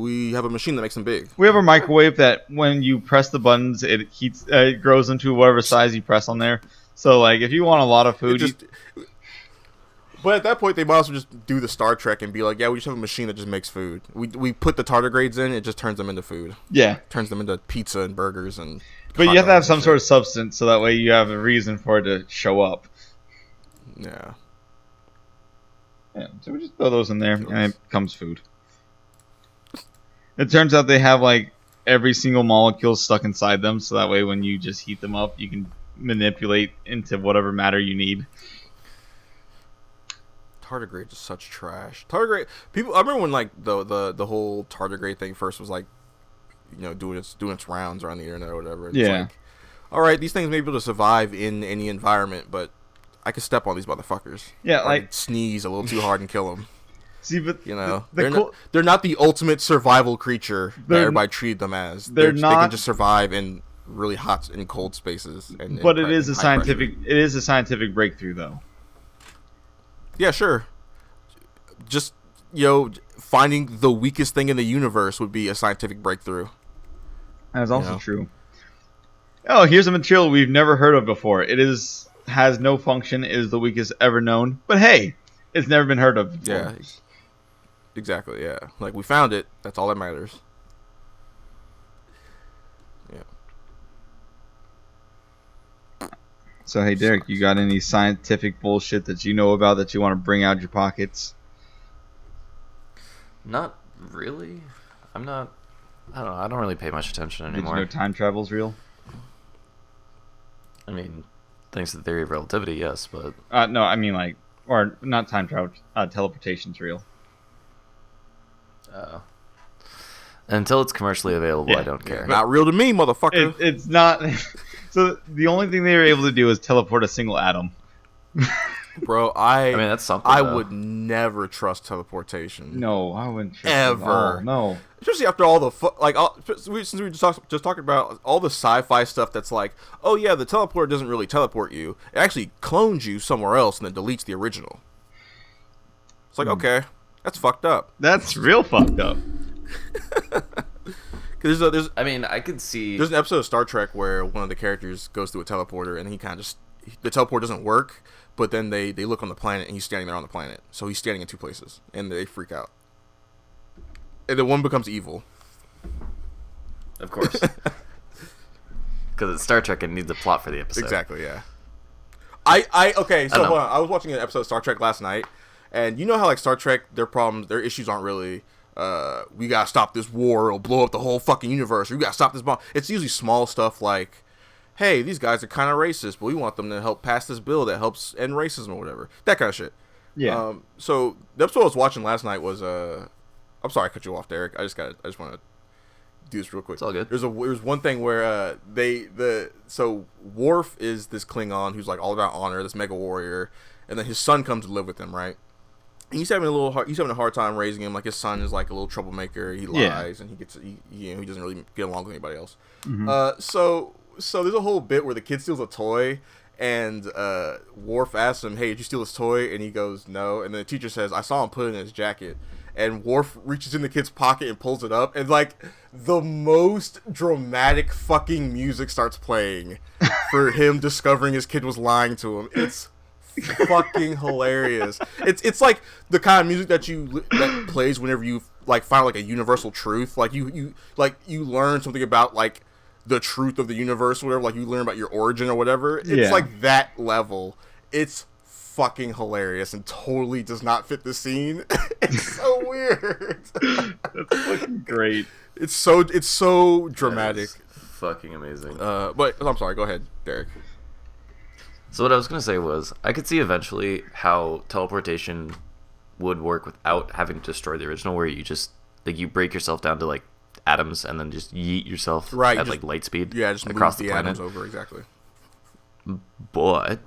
We have a machine that makes them big. We have a microwave that when you press the buttons, it heats. It grows into whatever size you press on there. So, like, if you want a lot of food, but at that point, they might as well just do the Star Trek and be like, yeah, we just have a machine that just makes food. We put the tardigrades in, it just turns them into food. Yeah, turns them into pizza and burgers and. But you have to have some sort of substance, so that way you have a reason for it to show up. Yeah. Yeah, so we just throw those in there, and it becomes food. It turns out they have, like, every single molecule stuck inside them, so that way when you just heat them up, you can manipulate into whatever matter you need. Tardigrades is such trash. Tardigrade people. I remember when like the whole tardigrade thing first was like doing its rounds around the internet or whatever. And Yeah. It's like, all right, these things may be able to survive in any environment, but I can step on these motherfuckers. Yeah, Or like sneeze a little too hard and kill them. see, but They're not the ultimate survival creature that They're- everybody treated them as. they're They not- can just survive in really hot and cold spaces. But it is a scientific breakthrough, though. Yeah, sure. Just finding the weakest thing in the universe would be a scientific breakthrough. That is also true. Oh, here's a material we've never heard of before. It has no function. It is the weakest ever known. But hey, it's never been heard of before. Yeah. Exactly, yeah. Like, we found it. That's all that matters. Yeah. So hey, Derek, you got any scientific bullshit that you know about that you want to bring out your pockets? Not really. I don't know. I don't really pay much attention Did you anymore. know time travel's real? I mean, thanks to the theory of relativity, yes, but No, I mean or not time travel. Teleportation's real. until it's commercially available, Yeah. I don't care. Not real to me, motherfucker. It's not. So the only thing they were able to do is teleport a single atom. Bro, I mean, that's something. I though. would never trust teleportation. No, I wouldn't. trust it Ever. at all. No. Especially after all the since we just talking about all the sci-fi stuff that's like, oh yeah, the teleporter doesn't really teleport you. It actually clones you somewhere else and then deletes the original. It's like, okay, that's fucked up. That's real fucked up. Because I mean, I could see. there's an episode of Star Trek where one of the characters goes through a teleporter and he kind of the teleport doesn't work, but then they look on the planet and he's standing there on the planet. So he's standing in two places and they freak out. And then one becomes evil. Of course. Because it's Star Trek and needs a plot for the episode. Exactly, yeah. Okay, so I know. hold on. I was watching an episode of Star Trek last night, and you know how like Star Trek, their issues aren't really we gotta stop this war, it'll blow up the whole fucking universe, or we gotta stop this bomb. It's usually small stuff like, hey, these guys are kind of racist, but we want them to help pass this bill that helps end racism or whatever. That kind of shit. Yeah. So the episode I was watching last night was I'm sorry I cut you off, Derek. I just want to do this real quick. It's all good. There's one thing where so Worf is this Klingon who's like all about honor, this mega warrior, and then his son comes to live with him, right? And he's having a hard time raising him. Like his son is like a little troublemaker. He lies and he doesn't really get along with anybody else. Mm-hmm. So there's a whole bit where the kid steals a toy. And Worf asks him, hey, did you steal this toy? And he goes, no. And then the teacher says, I saw him put it in his jacket. And Worf reaches in the kid's pocket and pulls it up. And, like, the most dramatic fucking music starts playing for him discovering his kid was lying to him. It's fucking hilarious. It's like the kind of music that plays whenever you, like, find, like, a universal truth. Like, you learn something about, like, the truth of the universe or whatever, like you learn about your origin or whatever. It's like that level. It's fucking hilarious and totally does not fit the scene. It's so weird. That's fucking great. It's so dramatic. Fucking amazing. But I'm sorry, go ahead, Derek. So what I was gonna say was, I could see eventually how teleportation would work without having to destroy the original, where you just like you break yourself down to like atoms and then just yeet yourself at like light speed just across move the planet. atoms over, exactly. But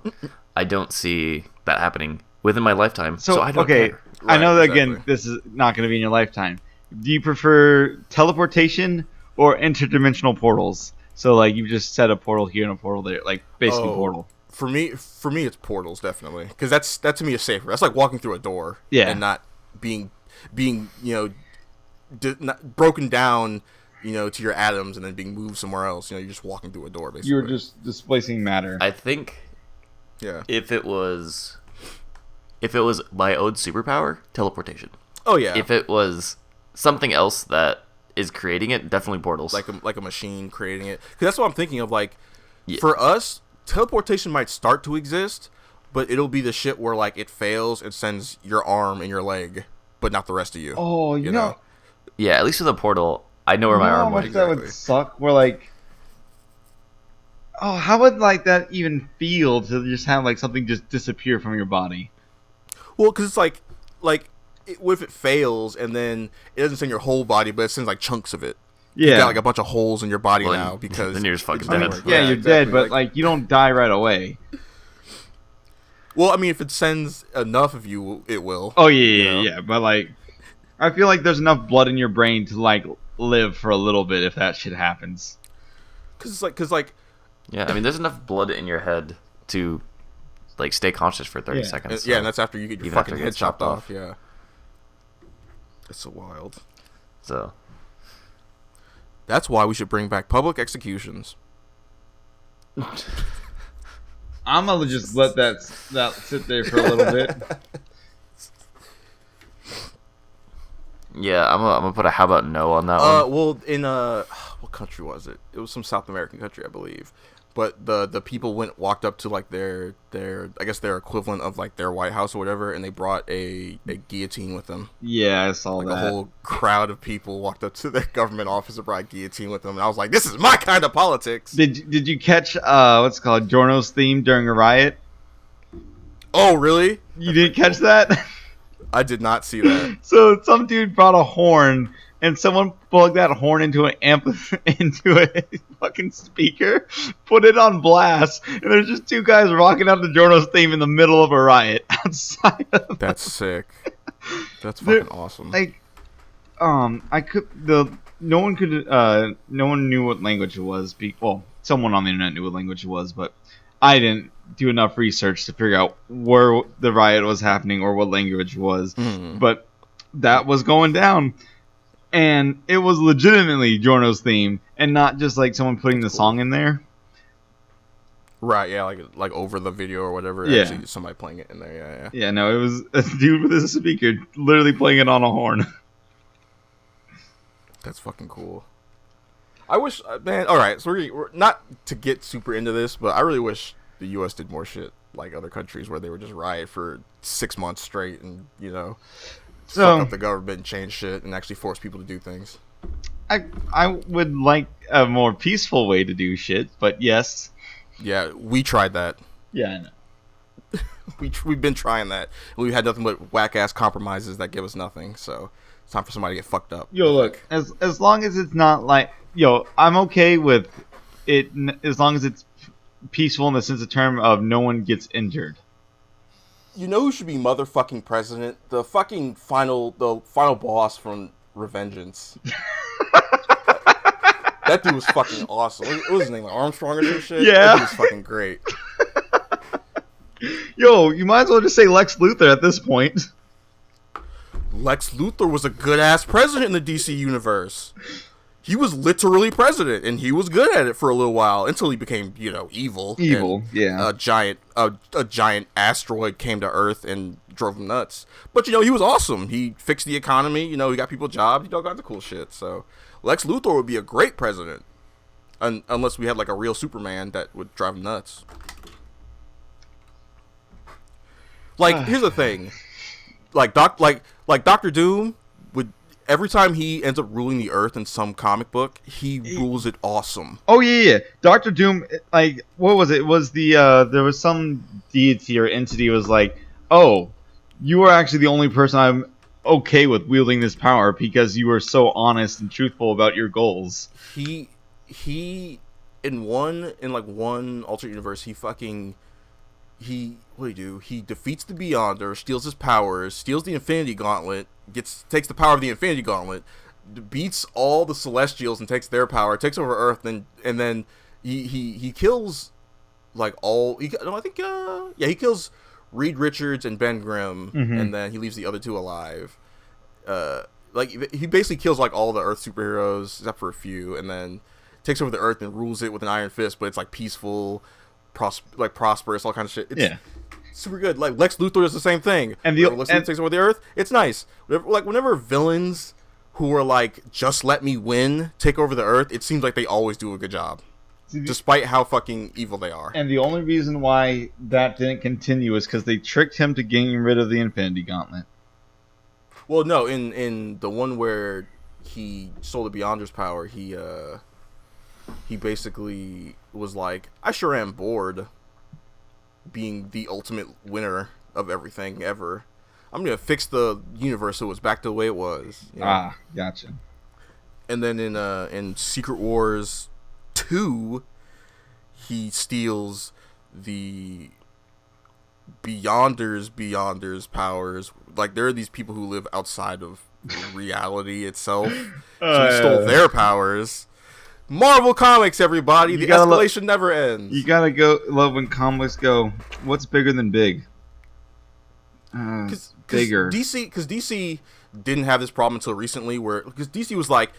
I don't see that happening within my lifetime. So I don't okay, care. I know Right, that again. exactly. This is not going to be in your lifetime. Do you prefer teleportation or interdimensional portals? So like you just set a portal here and a portal there, like basically portal. For me, it's portals definitely, because that to me is safer. That's like walking through a door, and not being not broken down, to your atoms and then being moved somewhere else. You're just walking through a door, basically. You're just displacing matter. I think yeah. if it was my own superpower, teleportation. Oh yeah. If it was something else that is creating it, definitely portals. like a machine creating it, because that's what I'm thinking of. Like Yeah. for us, teleportation might start to exist, but it'll be the shit where like it fails and sends your arm and your leg, but not the rest of you. Oh, you know. Yeah, at least with a portal, I know where my You know arm how much went. that would suck? Where like, oh, how would like that even feel to just have like something just disappear from your body? Well, because it's what if it fails and then it doesn't send your whole body, but it sends like chunks of it. Yeah. You got like a bunch of holes in your body now because then you're just fucking I mean, dead. yeah, you're exactly. dead, but like you don't die right away. Well, I mean, if it sends enough of you, it will. Oh yeah. But like, I feel like there's enough blood in your brain to like live for a little bit if that shit happens. Cause like. Yeah, I mean, there's enough blood in your head to like stay conscious for 30 seconds. Yeah, and that's after you get your even fucking after it head gets chopped chopped off. Yeah. It's so wild. So That's why we should bring back public executions. I'm gonna just let that sit there for a little bit. yeah, I'm gonna put a how about no on that one. Well, in what country was it? It was some South American country, I believe. But the people walked up to like their I guess their equivalent of like their White House or whatever, and they brought a guillotine with them. Yeah, I saw Like that. a whole crowd of people walked up to their government office and brought a guillotine with them, and I was like, "This is my kind of politics." Did you catch what's it called Jorno's theme during a riot? Oh, really? You didn't catch that? I did not see that. So some dude brought a horn, and someone plugged that horn into an into a fucking speaker, put it on blast, and there's just two guys rocking out the Jorno's theme in the middle of a riot outside. That's sick. That's fucking awesome. Like, no one knew what language it was. Well, someone on the internet knew what language it was, but I didn't do enough research to figure out where the riot was happening or what language it was. But that was going down. And it was legitimately Jorno's theme, and not just like someone putting the song in there. Right, yeah, like over the video or whatever. Yeah. Actually, somebody playing it in there, yeah. Yeah, no, it was a dude with a speaker literally playing it on a horn. That's fucking cool. I wish, man, alright, so we're not to get super into this, but I really wish the U.S. did more shit like other countries where they would just riot for 6 months straight and, fuck up the government and change shit and actually force people to do things. I would like a more peaceful way to do shit, but yes. Yeah, we tried that. Yeah, I know. We've been trying that. We've had nothing but whack-ass compromises that give us nothing, so it's time for somebody to get fucked up. Yo, look, as long as it's not like... I'm okay with it as long as it's peaceful in the sense of term of no one gets injured. You know who should be motherfucking president? The final boss from Revengeance. That dude was fucking awesome. What was his name? Like Armstrong or some shit? Yeah. That dude was fucking great. Yo, you might as well just say Lex Luthor at this point. Lex Luthor was a good-ass president in the DC universe. He was literally president, and he was good at it for a little while until he became, evil. Yeah. A giant asteroid came to Earth and drove him nuts. But he was awesome. He fixed the economy. He got people jobs. He got the cool shit. So Lex Luthor would be a great president, unless we had like a real Superman that would drive him nuts. Like, here's the thing, like Doctor Doom would. Every time he ends up ruling the Earth in some comic book, he rules it awesome. Oh yeah. Doctor Doom, like, what was it? It was the there was some deity or entity was like, oh, you are actually the only person I'm okay with wielding this power because you are so honest and truthful about your goals. He in one alternate universe, what do he do? He defeats the Beyonder, steals his powers, steals the Infinity Gauntlet, takes the power of the Infinity Gauntlet, beats all the Celestials and takes their power, takes over Earth, and then he kills like all. He kills Reed Richards and Ben Grimm, and then he leaves the other two alive. Like he basically kills like all the Earth superheroes except for a few, and then takes over the Earth and rules it with an iron fist. But it's like peaceful, prosperous, all kinds of shit. It's super good. Like Lex Luthor does the same thing. And Lex Luthor takes over the Earth. It's nice. Whenever villains who are like just let me win take over the Earth, it seems like they always do a good job, despite how fucking evil they are. And the only reason why that didn't continue is because they tricked him to getting rid of the Infinity Gauntlet. Well, no, in the one where he stole the Beyonder's power, he basically was like, I sure am bored being the ultimate winner of everything ever. I'm gonna fix the universe so it's back to the way it was. Ah, gotcha. And then in Secret Wars 2, he steals the Beyonders powers. Like, there are these people who live outside of reality itself. So he stole their powers. Marvel Comics, everybody. The escalation never ends. You gotta love when comics go, what's bigger than big? Bigger. Because DC didn't have this problem until recently, because DC was like,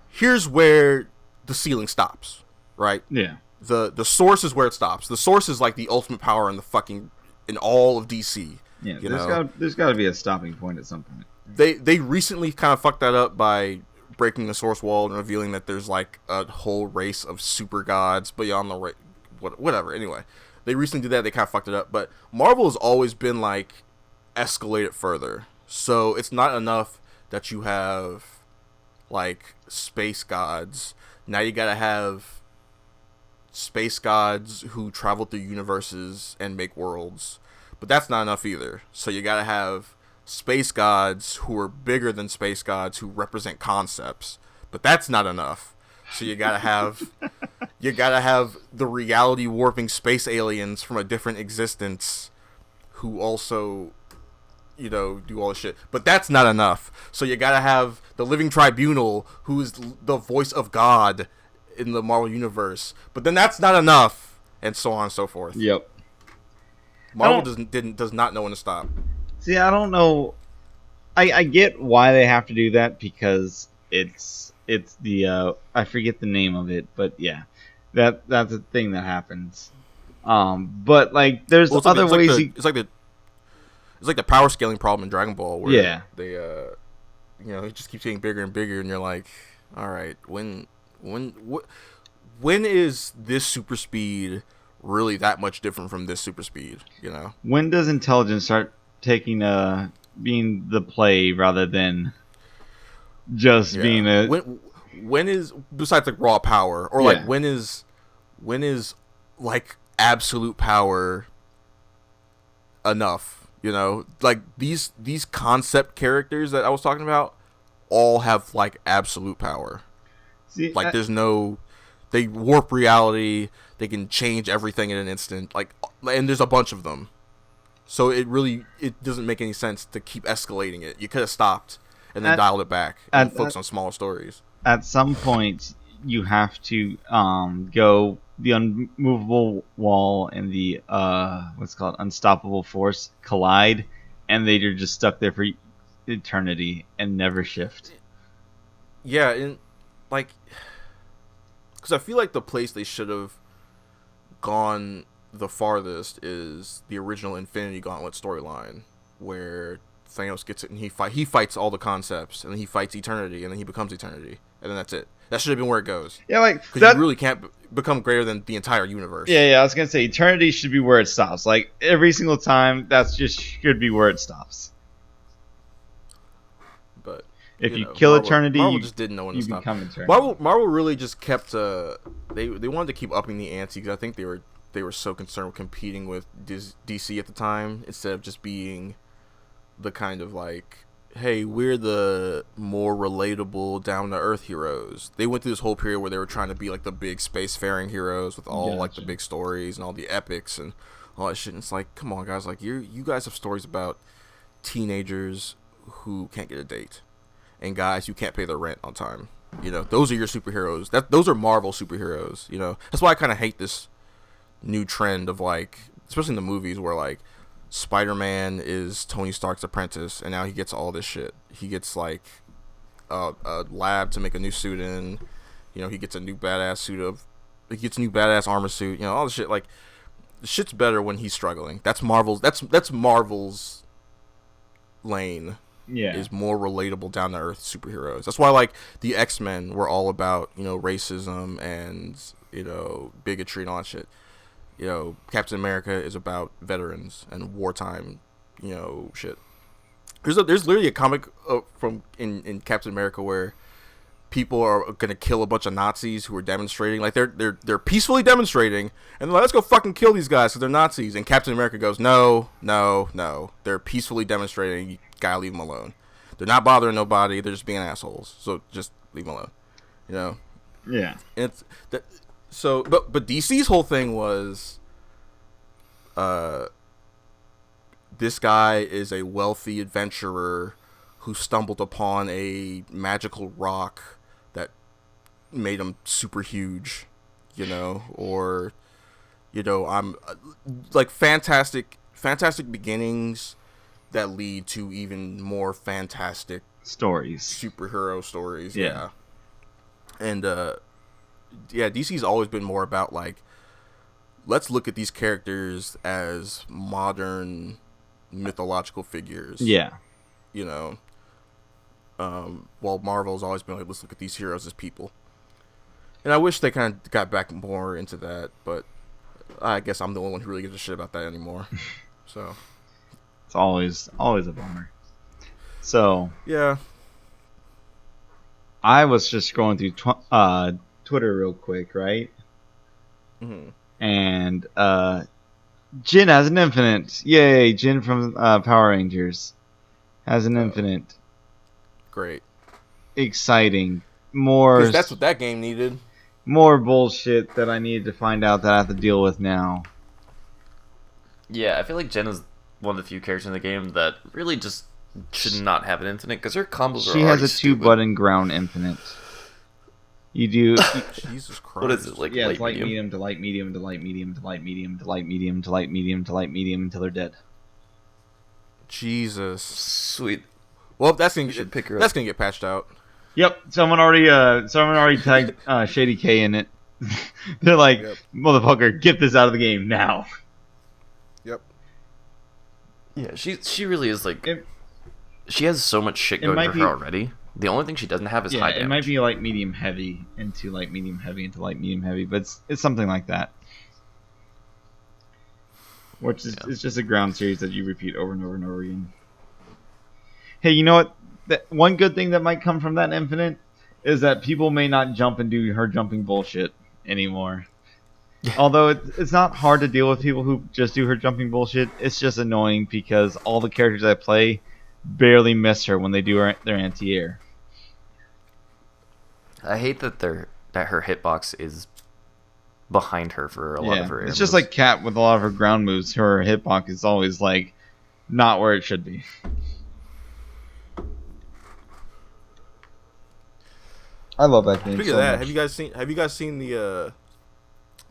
here's where the ceiling stops, right? Yeah. The source is where it stops. The source is like the ultimate power in all of DC. Yeah, there's got to be a stopping point at some point. They recently kind of fucked that up by breaking the source wall and revealing that there's like a whole race of super gods beyond the whatever. Anyway, they recently did that. They kind of fucked it up. But Marvel has always been like escalate it further. So it's not enough that you have like space gods. Now you gotta have space gods who travel through universes and make worlds. But that's not enough either. So you gotta have space gods who are bigger than space gods who represent concepts. But that's not enough. So you gotta have the reality warping space aliens from a different existence who also, you know, do all this shit. But that's not enough. So you gotta have the Living Tribunal, who is the voice of God in the Marvel Universe. But then that's not enough, and so on and so forth. Yep. Marvel does not know when to stop. See, I don't know. I get why they have to do that, because it's the I forget the name of it, but yeah, that's a thing that happens. But like, there's other ways. It's like the power scaling problem in Dragon Ball, where they you know, it just keeps getting bigger and bigger, and you're like, all right, when is this super speed really that much different from this super speed? You know, when does intelligence start taking being the play rather than just being a when is, besides like raw power, or like when is like absolute power enough? You know, like these concept characters that I was talking about all have like absolute power. See, like they warp reality, they can change everything in an instant, like, and there's a bunch of them. So it doesn't make any sense to keep escalating it. You could have stopped and then dialed it back and focused on smaller stories. At some point, you have to go the unmovable wall and the what's called unstoppable force collide, and they're just stuck there for eternity and never shift. Yeah, and like, because I feel like the place they should have gone the farthest is the original Infinity Gauntlet storyline, where Thanos gets it and he fights all the concepts, and then he fights eternity, and then he becomes eternity, and then that's it. That should have been where it goes. Yeah, like, because you really can't become greater than the entire universe. Yeah, I was gonna say eternity should be where it stops. Like, every single time, that's just should be where it stops. But if you kill eternity, Marvel just didn't know when to stop. Become eternity. Marvel really just kept they wanted to keep upping the ante, because I think they were so concerned with competing with DC at the time, instead of just being the kind of like, hey, we're the more relatable, down-to-earth heroes. They went through this whole period where they were trying to be like the big spacefaring heroes with all like the big stories and all the epics and all that shit. And it's like, come on, guys, like you guys have stories about teenagers who can't get a date and guys who can't pay their rent on time. You know, those are your superheroes. Those are Marvel superheroes. You know, that's why I kind of hate this new trend of like, especially in the movies, where like Spider-Man is Tony Stark's apprentice, and now he gets all this shit. He gets like a lab to make a new suit in. You know, he gets a new badass he gets a new badass armor suit. You know, all the shit. Like, the shit's better when he's struggling. That's Marvel's. That's Marvel's lane. Yeah, is more relatable, down to earth superheroes. That's why like the X-Men were all about, you know, racism and, you know, bigotry and all that shit. You know, Captain America is about veterans and wartime, you know, shit. There's literally a comic in Captain America where people are gonna kill a bunch of Nazis who are demonstrating. Like, they're peacefully demonstrating, and they're like, let's go fucking kill these guys because they're Nazis. And Captain America goes, no, they're peacefully demonstrating. You gotta leave them alone. They're not bothering nobody. They're just being assholes. So just leave them alone. You know. Yeah. And it's that. So, but DC's whole thing was, this guy is a wealthy adventurer who stumbled upon a magical rock that made him super huge, you know, or, you know, I'm like fantastic beginnings that lead to even more fantastic Stories. superhero stories. Yeah. And DC's always been more about like, let's look at these characters as modern mythological figures. Yeah. You know, while Marvel's always been like, let's look at these heroes as people. And I wish they kind of got back more into that, but I guess I'm the only one who really gives a shit about that anymore. So it's always a bummer. So yeah, I was just scrolling through Twitter real quick, right? Mm-hmm. And Jin has an infinite. Yay, Jin from Power Rangers has an infinite. Great. Exciting. More. Because that's what that game needed. More bullshit that I needed to find out that I have to deal with now. Yeah, I feel like Jen is one of the few characters in the game that really just should not have an infinite because her combos are She has a stupid. 2-button ground infinite. You do. Jesus Christ. What is it, like Yeah, light it's light medium? medium to light medium to light medium to light medium to light medium to light medium to light medium until they're dead. Jesus. Sweet. Well, that's gonna should pick her that's up. gonna get patched out. Yep, someone already tagged Shady K in it. They're like, Yep. motherfucker, get this out of the game now. Yep. Yeah, she really is like. It- She has so much shit it going might for be- her already. The only thing she doesn't have is Yeah, high it damage. might be light medium heavy into light medium heavy into light medium heavy, but it's something like that. Which is it's just a ground series that you repeat over and over and over again. Hey, you know what? One good thing that might come from that infinite is that people may not jump and do her jumping bullshit anymore. Although it's not hard to deal with people who just do her jumping bullshit, it's just annoying because all the characters I play barely miss her when they do their anti-air. I hate that her hitbox is behind her for a lot of her air It's just moves. like Kat with a lot of her ground moves. Her hitbox is always like not where it should be. I love that game. Speaking so of that, much. have you guys seen the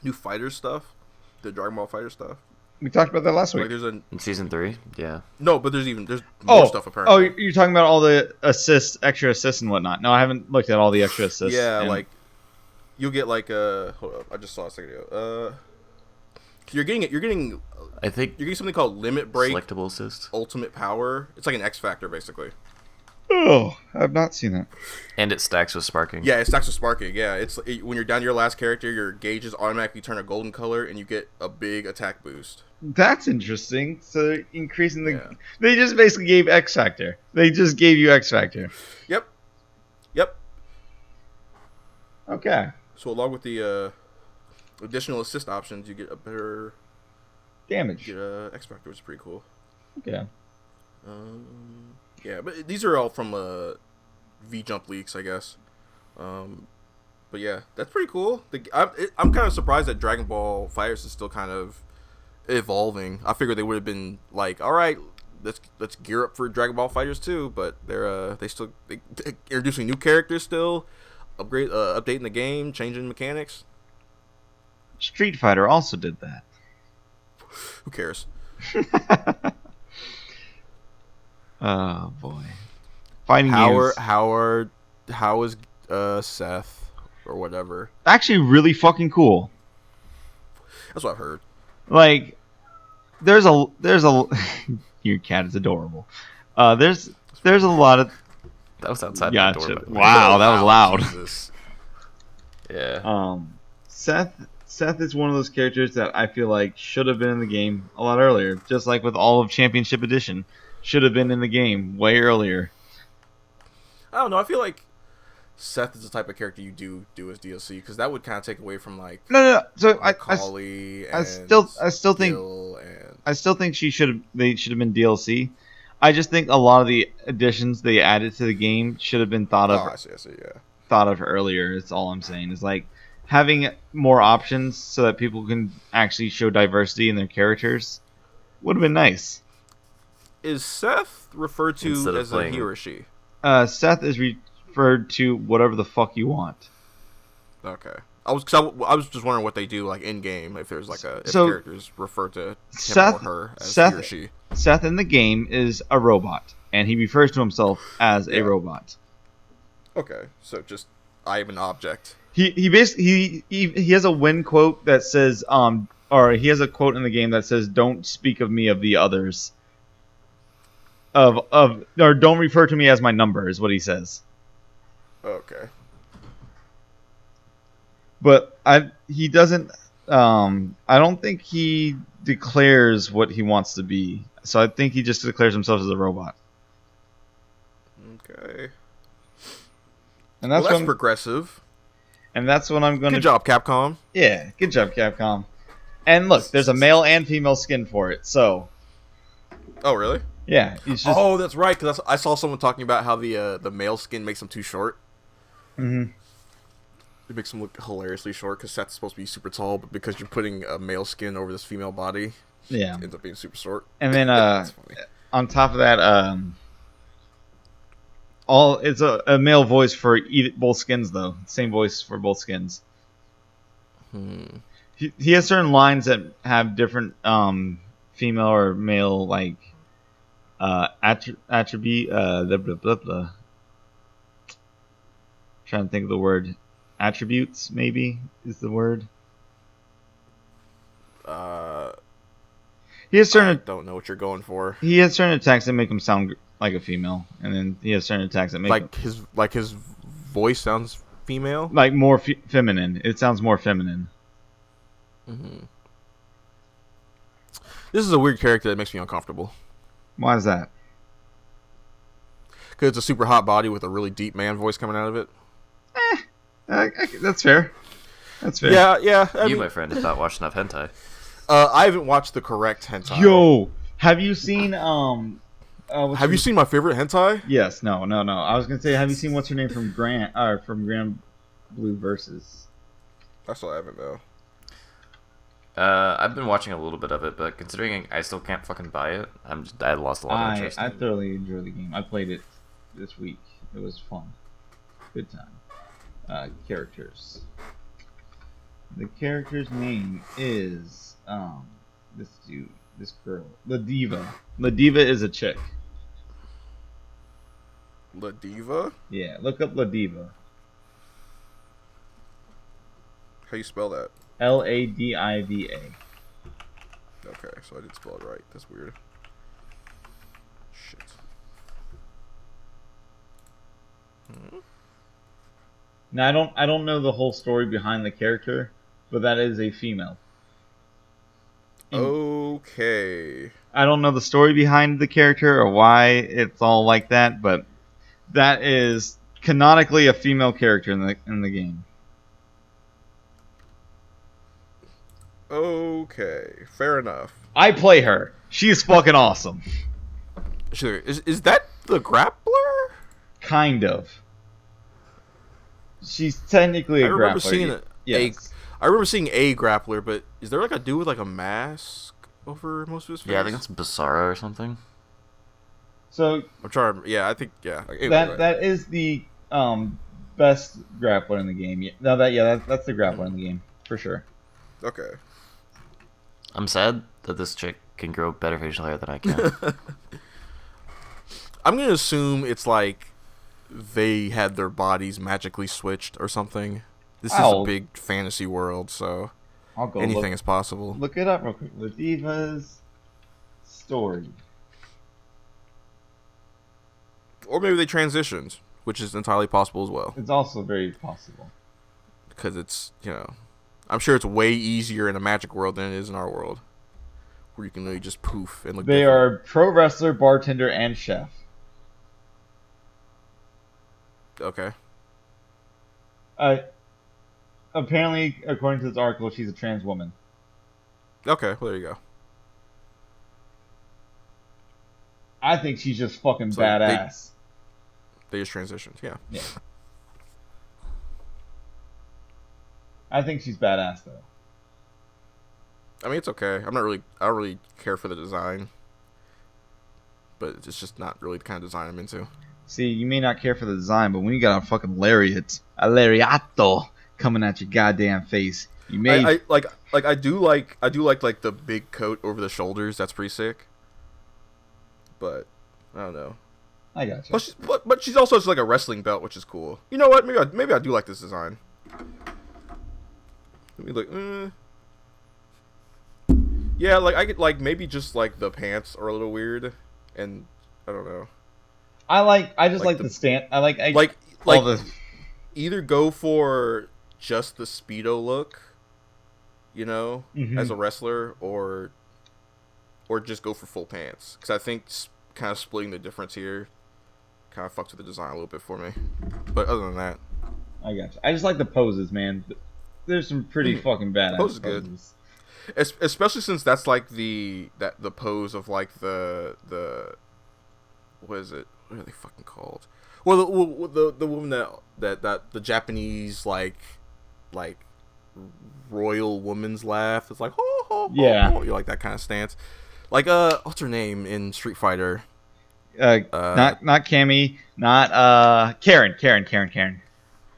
new fighter stuff? The Dragon Ball Fighter stuff? We talked about that last week. Like there's a in season 3. Yeah. no, but there's more stuff apparently. Oh, you're talking about all the assists, extra assists, and whatnot. No, I haven't looked at all the extra assists. Yeah, and- like you'll get like hold up, I just saw a second ago. You're getting I think something called Limit Break selectable assist. Ultimate Power. It's like an X Factor basically. Oh, I've not seen that. And it stacks with sparking. Yeah, it stacks with sparking. Yeah, when you're down to your last character, your gauges automatically turn a golden color, and you get a big attack boost. That's interesting. So increasing the, Yeah. they just basically gave X Factor. They just gave you X Factor. Yep. Okay. So along with the additional assist options, you get a better Damage. X Factor, which is pretty cool. Okay. Yeah, but these are all from V-Jump leaks, I guess. But yeah, that's pretty cool. I'm kind of surprised that Dragon Ball FighterZ is still kind of evolving. I figured they would have been like, all right, let's gear up for Dragon Ball FighterZ 2, but they're introducing new characters still, updating the game, changing mechanics. Street Fighter also did that. Who cares? Oh boy. Fighting How games. is Seth or whatever? Actually really fucking cool. That's what I've heard. Like there's a your cat is adorable. There's a lot of That was outside the gotcha. door. By the way. Wow, that was loud. Jesus. Yeah. Seth is one of those characters that I feel like should have been in the game a lot earlier. Just like with all of Championship Edition. Should have been in the game way earlier. I don't know. I feel like Seth is the type of character you do as DLC because that would kind of take away from like No. So Macaulay I and still think Gil and they should have been DLC. I just think a lot of the additions they added to the game should have been thought of I see, yeah. thought of earlier. It's all I'm saying. Is like having more options so that people can actually show diversity in their characters would have been nice. Is Seth referred to as a he or she? Seth is referred to whatever the fuck you want. Okay. I was just wondering what they do like in game if there's like if characters refer to him Seth, or her as Seth, he or she. Seth in the game is a robot, and he refers to himself as a robot. Okay, so just I am an object. He basically he has a win quote that says or he has a quote in the game that says "Don't speak of me of the others." Or don't refer to me as my number is what he says. Okay. But he doesn't. I don't think he declares what he wants to be. So I think he just declares himself as a robot. Okay. And that's progressive. And that's what I'm going to. Good job, Capcom. Yeah, good job, Capcom. And look, there's a male and female skin for it. So. Oh really? Yeah. Just... Oh, that's right. Because I saw someone talking about how the male skin makes him too short. Mm-hmm. It makes him look hilariously short because Seth's supposed to be super tall, but because you're putting a male skin over this female body, it ends up being super short. And then on top of that, it's a male voice for both skins though. Same voice for both skins. He has certain lines that have different female or male like attribute. Blah, blah, blah, blah. Trying to think of the word. Attributes, maybe, is the word. He has certain. I don't know what you're going for. He has certain attacks that make him sound like a female, and then he has certain attacks that make his voice sounds female, like more feminine. It sounds more feminine. Mm-hmm. This is a weird character that makes me uncomfortable. Why is that? Because it's a super hot body with a really deep man voice coming out of it. That's fair. That's fair. Yeah. I mean, my friend, have not watched enough hentai. I haven't watched the correct hentai. Yo, have you seen have you seen my favorite hentai? Yes. No. I was gonna say, have you seen what's her name from Grand Blue Versus? I still haven't though. I've been watching a little bit of it, but considering I still can't fucking buy it, I lost a lot of interest. I thoroughly enjoy the game. I played it this week. It was fun. Good time. Characters. The character's name is this girl, Ladiva. Ladiva is a chick. Ladiva? Yeah, look up Ladiva. How you spell that? Ladiva. Okay, so I did spell it right. That's weird. Shit. Now I don't know the whole story behind the character, but that is a female. Okay. I don't know the story behind the character or why it's all like that, but that is canonically a female character in the game. Okay, fair enough. I play her. She's fucking awesome. Sure. Is that the grappler? Kind of. She's technically a grappler. I remember seeing a grappler, but is there like a dude with like a mask over most of his face? Yeah, I think it's Basara or something. So I'm trying. Yeah, I think Anyway, that is the best grappler in the game. That's the grappler in the game for sure. Okay. I'm sad that this chick can grow better facial hair than I can. I'm gonna assume it's like they had their bodies magically switched or something. This is a big fantasy world, so anything is possible. Look it up real quick. Ladiva's story. Or maybe they transitioned, which is entirely possible as well. It's also very possible. Because it's, I'm sure it's way easier in a magic world than it is in our world. Where you can really just poof and look They different. are pro wrestler, bartender, and chef. Okay. Apparently, according to this article, she's a trans woman. Okay, well, there you go. I think she's just fucking badass. They just transitioned, yeah. I think she's badass though. I mean, it's okay. I don't really care for the design, but it's just not really the kind of design I'm into. See, you may not care for the design, but when you got a fucking lariat, a lariato coming at your goddamn face, you may. I do like the big coat over the shoulders. That's pretty sick. But I don't know. I got you. But she's also just like a wrestling belt, which is cool. You know what? Maybe I do like this design. Let me look. Yeah, like I could maybe just like the pants are a little weird, and I don't know. I just like the stand. Like either go for just the Speedo look, as a wrestler, or just go for full pants. Because I think kind of splitting the difference here kind of fucks with the design a little bit for me. But other than that, I got you. I just like the poses, man. There's some pretty fucking badass poses. Good. Especially since that's like the pose of like the what is it? What are they fucking called? Well, the woman that the Japanese like royal woman's laugh. It's like ho ho ho. Yeah. You like that kind of stance. Like what's her name in Street Fighter? Not Cammy, not Karen.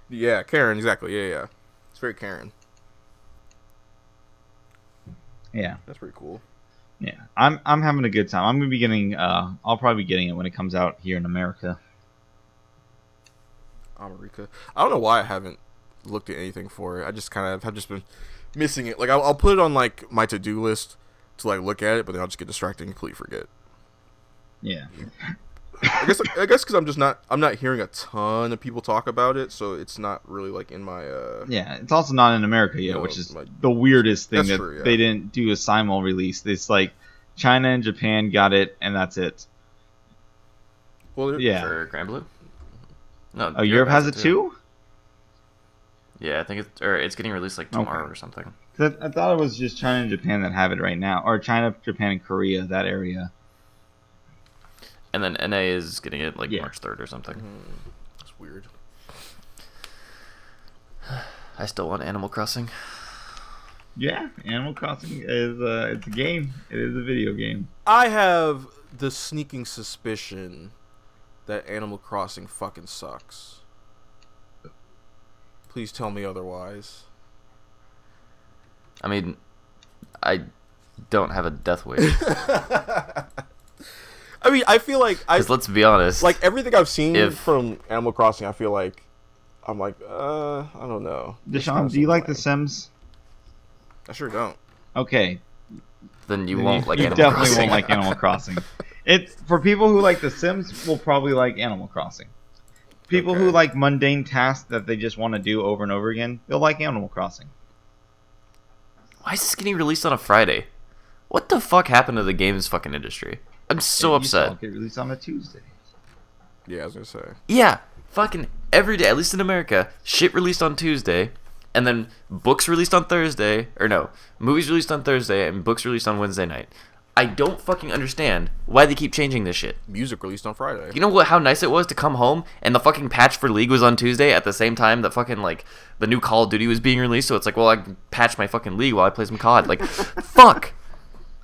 Yeah, Karen, exactly. Yeah. It's very Karen. Yeah. That's pretty cool. Yeah. I'm having a good time. I'm gonna be getting I'll probably be getting it when it comes out here in America. America. I don't know why I haven't looked at anything for it. I just kind of have just been missing it. Like I'll put it on like my to-do list to like look at it, but then I'll just get distracted and completely forget. Yeah. I guess because I'm not hearing a ton of people talk about it, so it's not really like in my Yeah, it's also not in America yet, which is the weirdest thing that true, yeah. They didn't do a simul release. It's like China and Japan got it, and that's it. Well, yeah. For Grand Blue? No. Oh, Europe has it too? Yeah, I think it's getting released like tomorrow or something. I thought it was just China and Japan that have it right now, or China, Japan, and Korea, that area. And then NA is getting it like March 3rd or something. That's weird. I still want Animal Crossing. Yeah, Animal Crossing is it's a game. It is a video game. I have the sneaking suspicion that Animal Crossing fucking sucks. Please tell me otherwise. I mean, I don't have a death wish. I mean, I feel like Because let's be honest. Like everything I've seen from Animal Crossing, I feel like I'm like, I don't know. Deshaun, do you like The Sims? I sure don't. Okay. Then you won't like Animal Crossing. You definitely Crossing. won't like Animal Crossing. It's for people who like The Sims will probably like Animal Crossing. People who like mundane tasks that they just want to do over and over again, they'll like Animal Crossing. Why is this getting released on a Friday? What the fuck happened to the games fucking industry? I'm so upset. It get released on a Tuesday. Yeah, I was gonna say. Yeah, fucking every day, at least in America, shit released on Tuesday, and then books released on Thursday, or no, movies released on Thursday, and books released on Wednesday night. I don't fucking understand why they keep changing this shit. Music released on Friday. You know what? How nice it was to come home and the fucking patch for League was on Tuesday at the same time that fucking like the new Call of Duty was being released. So it's like, well, I can patch my fucking League while I play some COD. Like, fuck.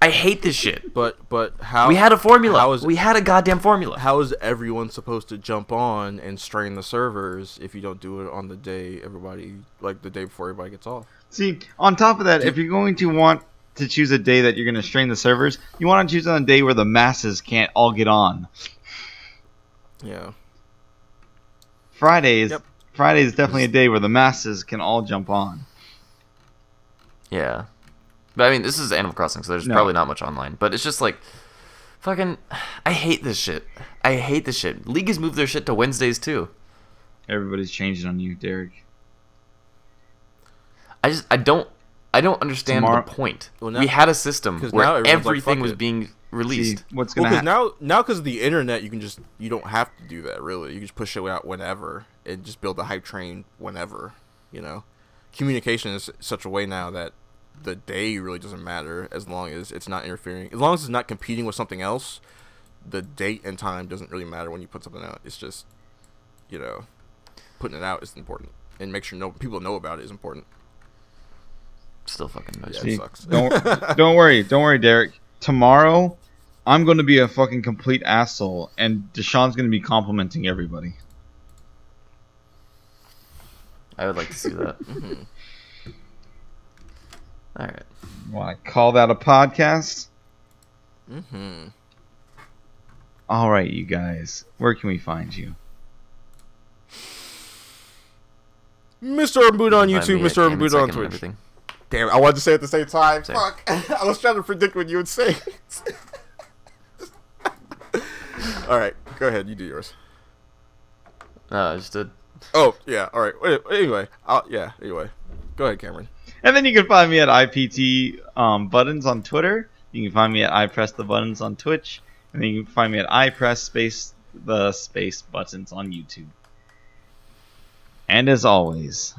I hate this shit. But how we had a formula. We had a goddamn formula. How is everyone supposed to jump on and strain the servers if you don't do it on the day the day before everybody gets off? See, on top of that, if you're going to want to choose a day that you're going to strain the servers, you want to choose on a day where the masses can't all get on. Yeah. Friday is definitely a day where the masses can all jump on. Yeah. But I mean, this is Animal Crossing, so there's probably not much online. But it's just like, fucking, I hate this shit. I hate this shit. League has moved their shit to Wednesdays too. Everybody's changing on you, Derek. I don't understand the point. Well, now, we had a system where everything like, was being released. See, what's gonna happen? Now because of the internet, you don't have to do that really. You can just push it out whenever and just build the hype train whenever. Communication is such a way now that the day really doesn't matter as long as it's not interfering. As long as it's not competing with something else, the date and time doesn't really matter when you put something out. It's just, putting it out is important, and make sure people know about it is important. Still fucking no. Yeah, it sucks. Don't worry, Derek. Tomorrow, I'm going to be a fucking complete asshole, and Deshaun's going to be complimenting everybody. I would like to see that. All right. Want to call that a podcast? Mm-hmm. All right, you guys. Where can we find you? Mr. Urban on YouTube, Mr. Urban on Twitch. Everything. Damn, I wanted to say it at the same time. Same. Fuck. I was trying to predict what you would say. All right, go ahead. You do yours. No, I just did. Oh, yeah. All right. Anyway. Anyway. Go ahead, Cameron. And then you can find me at IPT Buttons on Twitter. You can find me at I Press the Buttons on Twitch. And then you can find me at I Press the space buttons on YouTube. And as always,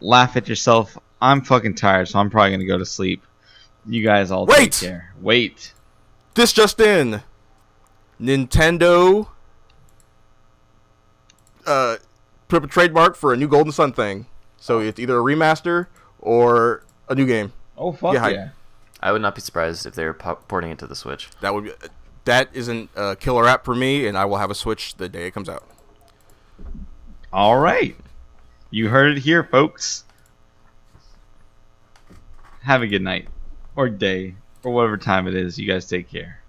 laugh at yourself. I'm fucking tired, so I'm probably going to go to sleep. You guys all take care. Wait. This just in. Nintendo put up a trademark for a new Golden Sun thing. So it's either a remaster or a new game. Oh, fuck yeah. I would not be surprised if they were porting it to the Switch. That isn't a killer app for me, and I will have a Switch the day it comes out. All right. You heard it here, folks. Have a good night. Or day. Or whatever time it is. You guys take care.